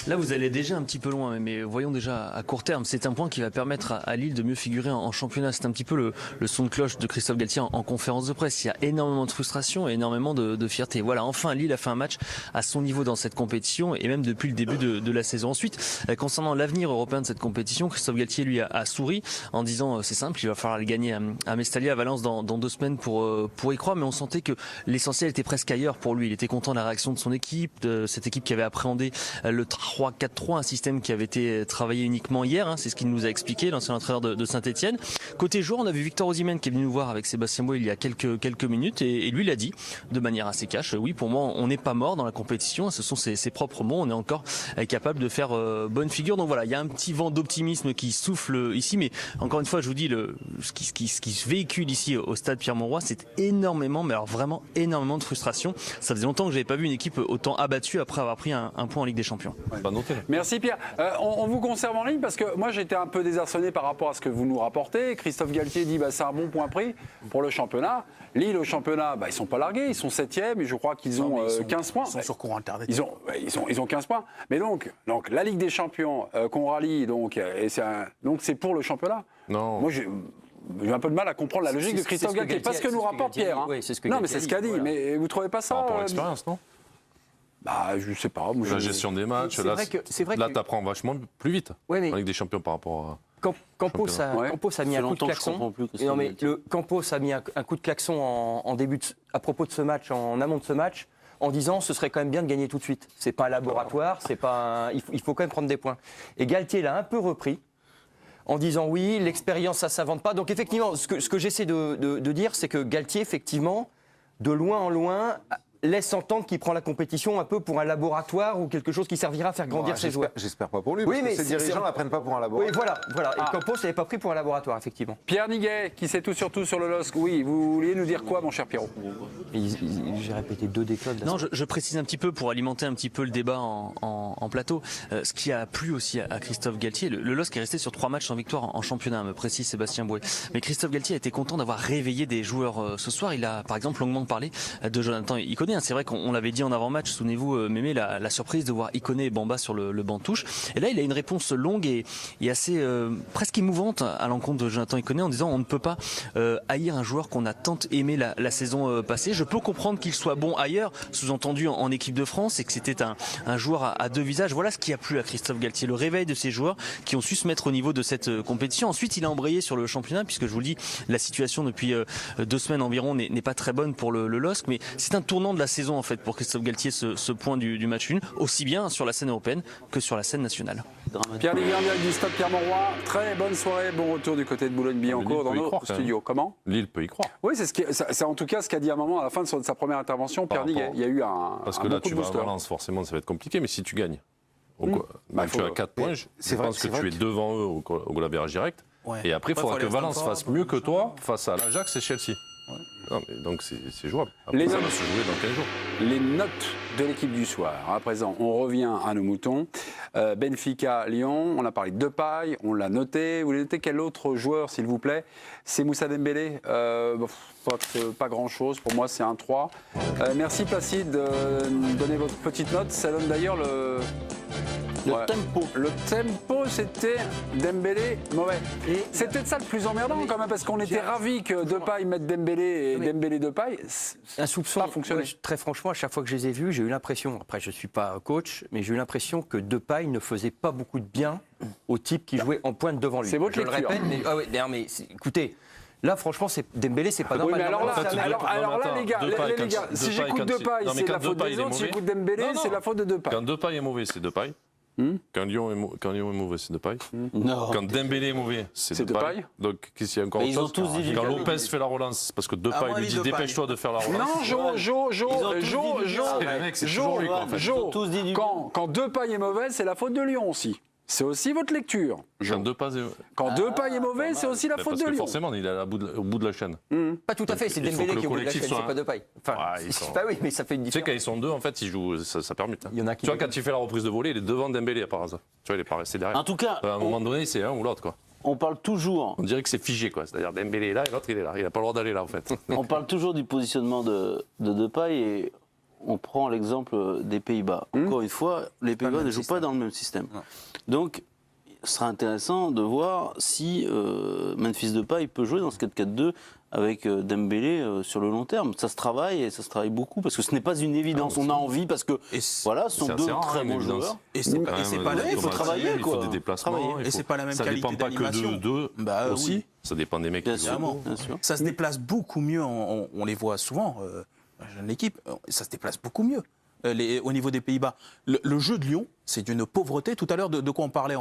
Là, vous allez déjà un petit peu loin, mais voyons déjà à court terme. C'est un point qui va permettre à Lille de mieux figurer en championnat. C'est un petit peu le son de cloche de Christophe Galtier en conférence de presse. Il y a énormément de frustration et énormément de fierté. Voilà, enfin, Lille a fait un match à son niveau dans cette compétition et même depuis le début de la saison. Ensuite, concernant l'avenir européen de cette compétition, Christophe Galtier, lui, a souri en disant c'est simple, il va falloir le gagner à Mestalla, à Valence dans 2 semaines pour y croire. Mais on sentait que l'essentiel était presque ailleurs pour lui. Il était content de la réaction de son équipe, de cette équipe qui avait appréhendé le 3-4-3, un système qui avait été travaillé uniquement hier, c'est ce qu'il nous a expliqué, l'ancien entraîneur de Saint-Etienne. Côté joueur, on a vu Victor Osimhen qui est venu nous voir avec Sébastien Bois il y a quelques minutes et lui il a dit de manière assez cash, oui pour moi on n'est pas mort dans la compétition, ce sont ses propres mots, on est encore capable de faire bonne figure. Donc voilà, il y a un petit vent d'optimisme qui souffle ici, mais encore une fois je vous dis, ce qui se véhicule ici au stade Pierre-Mauroy, c'est énormément, mais alors vraiment énormément de frustration. Ça faisait longtemps que j'avais pas vu une équipe autant abattue après avoir pris un point en Ligue des Champions. Pas noté. Merci Pierre. On vous conserve en ligne parce que moi j'étais un peu désarçonné par rapport à ce que vous nous rapportez. Christophe Galtier dit c'est un bon point pris pour le championnat. Lille au championnat, ils sont pas largués, ils sont 7e et je crois qu'ils ont 15 points. Ils sont sur courant alternatif. Ils ont 15 points. Mais donc la Ligue des Champions qu'on rallie, donc c'est pour le championnat. Non. Moi j'ai un peu de mal à comprendre la logique de Christophe Galtier. Parce que nous rapporte Pierre. Oui, c'est ce que non mais c'est ce qu'a dit. Mais vous trouvez pas ça Par rapport à l'expérience, non? Bah, je sais pas. Moi, La gestion des matchs, C'est là, vrai que- c'est vrai là que- t'apprends vachement plus vite Ouais, mais en Ligue des Champions par rapport à... Campos Ouais. a mis Ça un coup de fait longtemps que je comprends klaxon. plus que Et non, ça, mais Campos a mis un coup de klaxon en début à propos de ce match, en amont de ce match, en disant ce serait quand même bien de gagner tout de suite. C'est pas un laboratoire, c'est pas il faut quand même prendre des points. Et Galtier l'a un peu repris en disant oui, l'expérience ça s'invente pas. Donc effectivement, ce que j'essaie de dire, c'est que Galtier effectivement, de loin en loin, laisse entendre qu'il prend la compétition un peu pour un laboratoire ou quelque chose qui servira à faire grandir ses joueurs. J'espère pas pour lui, Oui, parce mais que ses c'est- dirigeants ne la prennent pas pour un Oui, laboratoire. voilà. Et Campos n'avait pas pris pour un laboratoire, effectivement. Pierre Niguet, qui sait tout sur tout sur le LOSC. Oui, vous vouliez nous dire quoi, mon cher Pierrot? J'ai répété 2 décodes. Non, je précise un petit peu pour alimenter un petit peu le débat en plateau. Ce qui a plu aussi à Christophe Galtier, le LOSC est resté sur 3 matchs sans victoire en championnat, me précise Sébastien Bouet. Mais Christophe Galtier a été content d'avoir réveillé des joueurs ce soir. Il a par exemple longuement parlé de Jonathan Iconé. C'est vrai qu'on l'avait dit en avant-match, souvenez-vous, Mémé, la surprise de voir Iconé et Bamba sur le banc de touche. Et là, il a une réponse longue et assez presque émouvante à l'encontre de Jonathan Iconé en disant on ne peut pas haïr un joueur qu'on a tant aimé la saison passée. Je peux comprendre qu'il soit bon ailleurs, sous-entendu en équipe de France, et que c'était un joueur à 2 visages. Voilà ce qui a plu à Christophe Galtier, le réveil de ces joueurs qui ont su se mettre au niveau de cette compétition. Ensuite, il a embrayé sur le championnat, puisque je vous le dis, la situation depuis 2 semaines environ n'est pas très bonne pour le LOSC, mais c'est un tournant de la saison en fait pour Christophe Galtier, ce point du match nul, aussi bien sur la scène européenne que sur la scène nationale. Pierre Niguet, en direct du Stade Pierre-Mauroy. Très bonne soirée, bon retour du côté de Boulogne-Billancourt dans Lille peut y nos croire, quand même. studios. Comment? Lille peut y croire. Oui, c'est en tout cas ce qu'a dit à un moment à la fin de sa première intervention, Pierre Par Niguet. rapport- Il y a eu un Parce un que bon là, coup tu de vas à booster. Valence, forcément, ça va être compliqué, mais si tu gagnes, Bah, tu as 4 points, c'est je vrai- pense que c'est vrai tu es que- devant eux au goal average direct. Ouais. Et après, il Après, faudra faut que aller Valence au Stamford, fasse mieux que toi face à l'Ajax et Chelsea. Non, mais donc c'est jouable. Après, Les ça hommes- va se jouer dans 15 jours. Les notes de l'équipe du soir. À présent, on revient à nos moutons. Benfica, Lyon, on a parlé de Depay, on l'a noté. Vous voulez noter quel autre joueur, s'il vous plaît? C'est Moussa Dembélé. Pas grand-chose. Pour moi, c'est un 3. Merci Placide de donner votre petite note. Ça donne d'ailleurs le tempo. Le tempo, c'était Dembélé mauvais. C'est peut-être ça le plus emmerdant quand même, parce qu'on était ravis que Depay mette Dembélé et Dembélé Depay. Un soupçon, pas fonctionné. ouais, très franchement, à chaque fois que je les ai vus, j'ai eu l'impression, après je ne suis pas coach, mais j'ai eu l'impression que Depay ne faisait pas beaucoup de bien au type qui jouait en pointe devant lui. C'est votre je le lecture. répète, mais, écoutez, là franchement, Dembélé, c'est pas Oui, normal. mais alors là, En fait, alors là, les gars, si j'écoute Depay, c'est la faute des autres. Si j'écoute Dembélé, c'est la faute de Depay. Quand Depay est mauvais, c'est Depay. Quand Lyon est mauvais, c'est Depay. Non. Quand Dembélé est mauvais, c'est C'est Depay. Depay. Donc, qu'est-ce qu'il y a encore Mais autre ils ont chose tous dit Quand Depay. Lopez fait la relance, c'est parce que Depay mon lui avis, dit Depay. dépêche-toi de faire la relance. Non, Ils ont tous dit C'est toujours lui, quoi, en fait. Ils ont tous dit du Quand Depay est mauvais, c'est la faute de Lyon aussi. C'est aussi votre lecture. Quand Depay est... Quand Depay est mauvais, c'est aussi la faute Parce de que Lyon. forcément, il est au bout de la chaîne. Pas tout à fait, c'est Il faut Dembélé que qui est au bout de la collectif chaîne, c'est soit pas Depay. Enfin, Ouais, ils sont- bah oui, mais ça fait une Tu sais, différence. quand ils sont deux, en fait, ils jouent, ça permute. hein. Il y en a qui Tu vois, quand il fait la reprise de volée, il est devant Dembélé par hasard. Tu vois, il est pas resté derrière. En tout cas, À un moment donné, c'est un ou l'autre, quoi. on parle toujours On dirait que c'est figé, quoi. C'est-à-dire Dembélé est là et l'autre, il est là. Il n'a pas le droit d'aller là, en fait. On parle toujours du positionnement de Depay et on prend l'exemple des Pays-Bas. Encore une fois, les Pays-Bas ne jouent pas dans le même système. Donc, ce sera intéressant de voir si Memphis Depay peut jouer dans ce 4-4-2 avec Dembélé sur le long terme. Ça se travaille et ça se travaille beaucoup parce que ce n'est pas une évidence. On a envie parce que voilà, ce sont C'est deux assez rare, très une bons évidence. joueurs. Et c'est pas Quand même, la il faut travailler, il quoi. faut des déplacements. Travailler. il Et faut- c'est pas la même ça qualité dépend pas que d'animation. d'eux Bah, aussi. oui. Ça dépend des mecs Bien qui sûr, jouent. bien sûr. Ça se déplace beaucoup mieux, on les voit souvent, l'équipe, ça se déplace beaucoup mieux. Au niveau des Pays-Bas. Le jeu de Lyon, c'est d'une pauvreté. Tout à l'heure, de quoi on parlait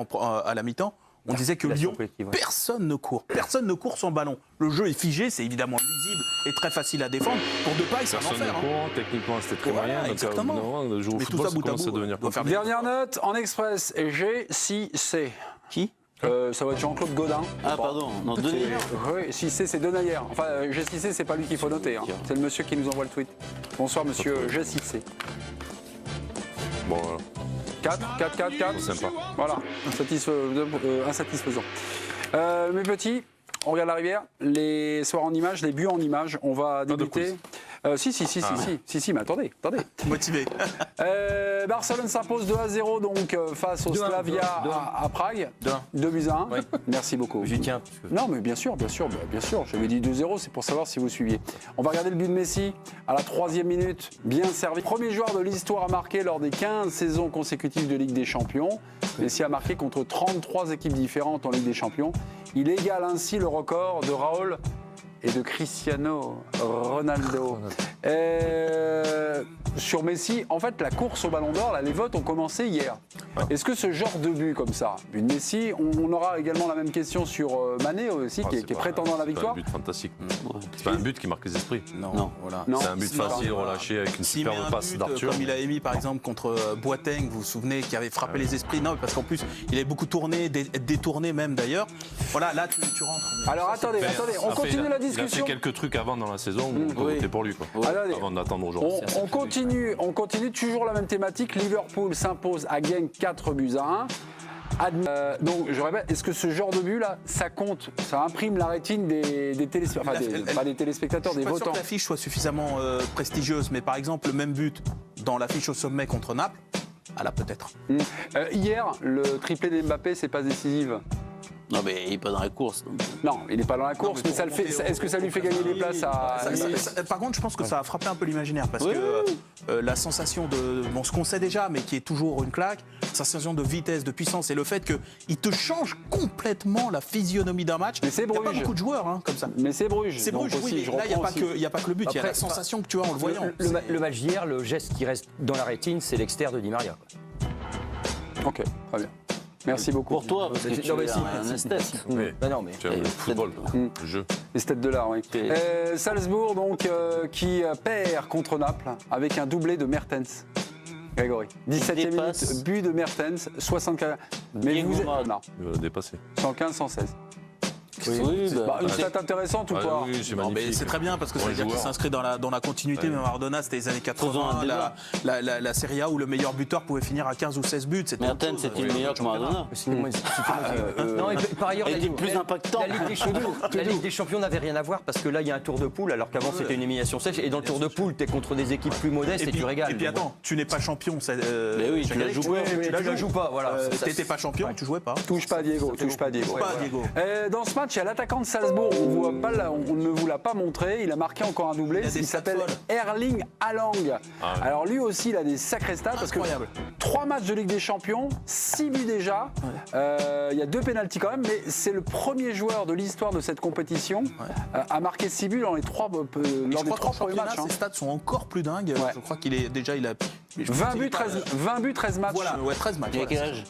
à la mi-temps, on disait que Lyon, personne ne court. Personne ne court sans ballon. Le jeu est figé, c'est évidemment lisible et très facile à défendre. Pour Depay, c'est un Personne ne enfer. hein. court, techniquement c'était très Voilà, moyen. Donc, exactement. au bout d'un moment, le jouer au Mais tout football, ça bout à commence à bout, devenir doit faire des- Dernière note en express, G6C. Qui Ça va être Jean-Claude Gaudin. Ah, pardon. Non, Denis. Oui, 6C, c'est Denayer. Enfin, G6C, c'est pas lui qu'il faut noter. hein. C'est le monsieur qui nous envoie le tweet. Bonsoir, monsieur G6C. Bon, voilà. 4. Sympa. Voilà, insatisfaisant. Mes petits, on regarde la rivière, les soirs en images, les buts en images. On va de débuter Si, mais attendez. Motivé. Barcelone s'impose 2-0 donc face au 2-1, Slavia 2-1. à Prague. 2-1. 2-1. Oui. Merci beaucoup. J'y tiens. Non, mais bien sûr. J'avais dit 2-0, c'est pour savoir si vous suiviez. On va regarder le but de Messi à la 3e minute, bien servi. Premier joueur de l'histoire à marquer lors des 15 saisons consécutives de Ligue des Champions. Messi a marqué contre 33 équipes différentes en Ligue des Champions. Il égale ainsi le record de Raúl et de Cristiano Ronaldo. Sur Messi, en fait, la course au Ballon d'Or, là, les votes ont commencé hier. Est-ce que ce genre de but comme ça, but de Messi, on aura également la même question sur Mané aussi, qui est prétendant à la victoire. C'est un but fantastique. C'est pas un but qui marque les esprits. Non. Voilà. C'est un but facile, relâché, avec une S'il met superbe un passe but, d'Arthur. comme il a émis par exemple contre Boateng, vous vous souvenez, qui avait frappé les esprits. Non, parce qu'en plus, il avait beaucoup tourné, détourné même d'ailleurs. Voilà, là tu rentres. Alors attendez, on continue la Il a discussion. fait quelques trucs avant dans la saison où on peut voter pour lui. Allez, Avant d'attendre aujourd'hui. on continue toujours la même thématique. Liverpool s'impose à Genk 4-1. Donc je répète, est-ce que ce genre de but là, ça compte, ça imprime la rétine des téléspectateurs, pas des téléspectateurs, des Je suis pas sûr votants. que l'affiche soit suffisamment prestigieuse, mais par exemple le même but dans l'affiche au sommet contre Naples, ah là peut-être. Hier, le triplé d'Mbappé, c'est pas décisive. Non, mais il n'est pas dans la course. Donc. Non, il n'est pas dans la course, mais ça le fait. Est-ce que ça lui fait gagner des places à Par contre, je pense que ça a frappé un peu l'imaginaire parce que la sensation de ce qu'on sait déjà, mais qui est toujours une claque, sensation de vitesse, de puissance, et le fait qu'il te change complètement la physionomie d'un match. Mais c'est Il n'y a pas Bruges. beaucoup de joueurs comme ça. Mais c'est Bruges. C'est donc Bruges, aussi, oui. je Mais là, il reprends aussi. n'y a pas que le but. Il y a la sensation que tu as en le voyant. Le match d'hier, le geste qui reste dans la rétine, c'est l'extérieur de Di Maria. Ok, très bien. Merci beaucoup. Pour toi, parce que tu Non, mais es si, un esthète. Oui. Bah non, mais Tu as le football, le jeu. Les têtes de l'art, oui. Salzbourg, donc, qui perd contre Naples avec un doublé de Mertens. Grégory. 17e dépasse. minute, but de Mertens, 75. Mais Diego vous êtes. Maradona. Non, Il va le dépasser. 115, 116. Oui, Une stat intéressante ou Ouais, pas oui, c'est Non, mais magnifique. c'est très bien parce que ça veut dire qu'il s'inscrit dans la continuité. Ouais. Mais Maradona, c'était les années Faisons un 80, débat. la Serie A où le meilleur buteur pouvait finir à 15 ou 16 buts. C'était autre Mertens, chose. c'était meilleur que Maradona. Non, et par ailleurs, Il était plus impactant. La Ligue des Champions n'avait rien à voir parce que là, il y a un tour de poule alors qu'avant c'était une élimination sèche. Et dans le tour de poule, tu es contre des équipes plus modestes et tu régales. Et puis attends, tu n'es pas champion. Mais oui, tu la joues pas. tu la joues pas. Voilà. T'étais pas champion, tu jouais pas. Touche pas Diego, touche pas Diego. Pas Diego. Dans ce match, il y a l'attaquant de Salzbourg, on ne vous l'a pas montré, il a marqué encore un doublé, Il y a des il stats s'appelle folles. Erling Haaland. Ah ouais. Alors lui aussi, il a des sacrés stats parce que Incroyable. 3 matchs de Ligue des Champions, 6 buts déjà, il y a 2 pénaltys quand même, mais c'est le premier joueur de l'histoire de cette compétition à marquer 6 buts dans les 3 Je lors des crois 3 qu'en premiers matchs. championnat, ses stats sont encore plus dingues. Ouais. Je crois qu'il est déjà, il a 20 buts, 13 matchs. Voilà, 13 matchs. Il a quel âge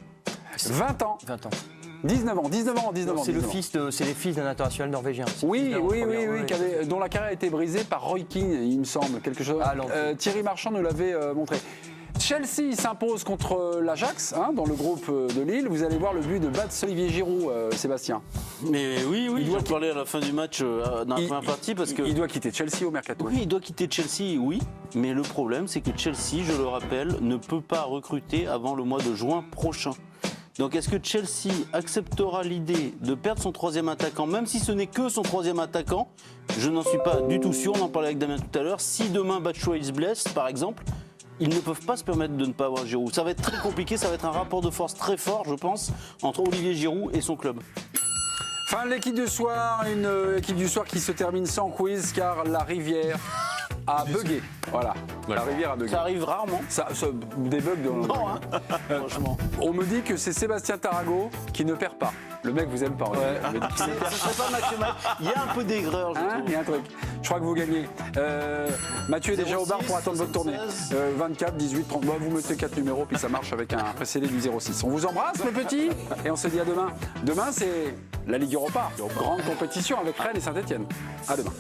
20 ans. 20 ans. 19 ans. C'est le fils d'un international norvégien. Oui, dont la carrière a été brisée par Roy Keane, il me semble, quelque chose. Ah, l'entrée. Thierry Marchand nous l'avait montré. Chelsea s'impose contre l'Ajax, dans le groupe de Lille. Vous allez voir le but de Bats Olivier Giroud, Sébastien. Mais oui, Il doit j'en parlais à la fin du match dans la première partie parce que. Il doit quitter Chelsea au mercato. Oui, il doit quitter Chelsea, oui. Mais le problème, c'est que Chelsea, je le rappelle, ne peut pas recruter avant le mois de juin prochain. Donc est-ce que Chelsea acceptera l'idée de perdre son 3e attaquant, même si ce n'est que son 3e attaquant? Je n'en suis pas du tout sûr, on en parlait avec Damien tout à l'heure. Si demain Batshuayi se blesse, par exemple, ils ne peuvent pas se permettre de ne pas avoir Giroud. Ça va être très compliqué, ça va être un rapport de force très fort, je pense, entre Olivier Giroud et son club. Fin de l'équipe du soir, une équipe du soir qui se termine sans quiz car la rivière a bugué. Voilà, la rivière a bugué. Ça arrive rarement. Des bugs de Non, hein. Franchement. On me dit que c'est Sébastien Tarago qui ne perd pas. Le mec vous aime pas. Ce serait pas Mathieu Maille. Il y a un peu d'aigreur, je trouve. Il y a un truc. Je crois que vous gagnez. Mathieu est déjà au bar pour attendre votre tournée. 24, 18, 30. Bon, vous mettez 4 numéros puis ça marche avec un précédé du 06. On vous embrasse, mes petits, et on se dit à demain. Demain, c'est la Ligue Europa. Grande compétition avec Rennes et Saint-Etienne. À demain.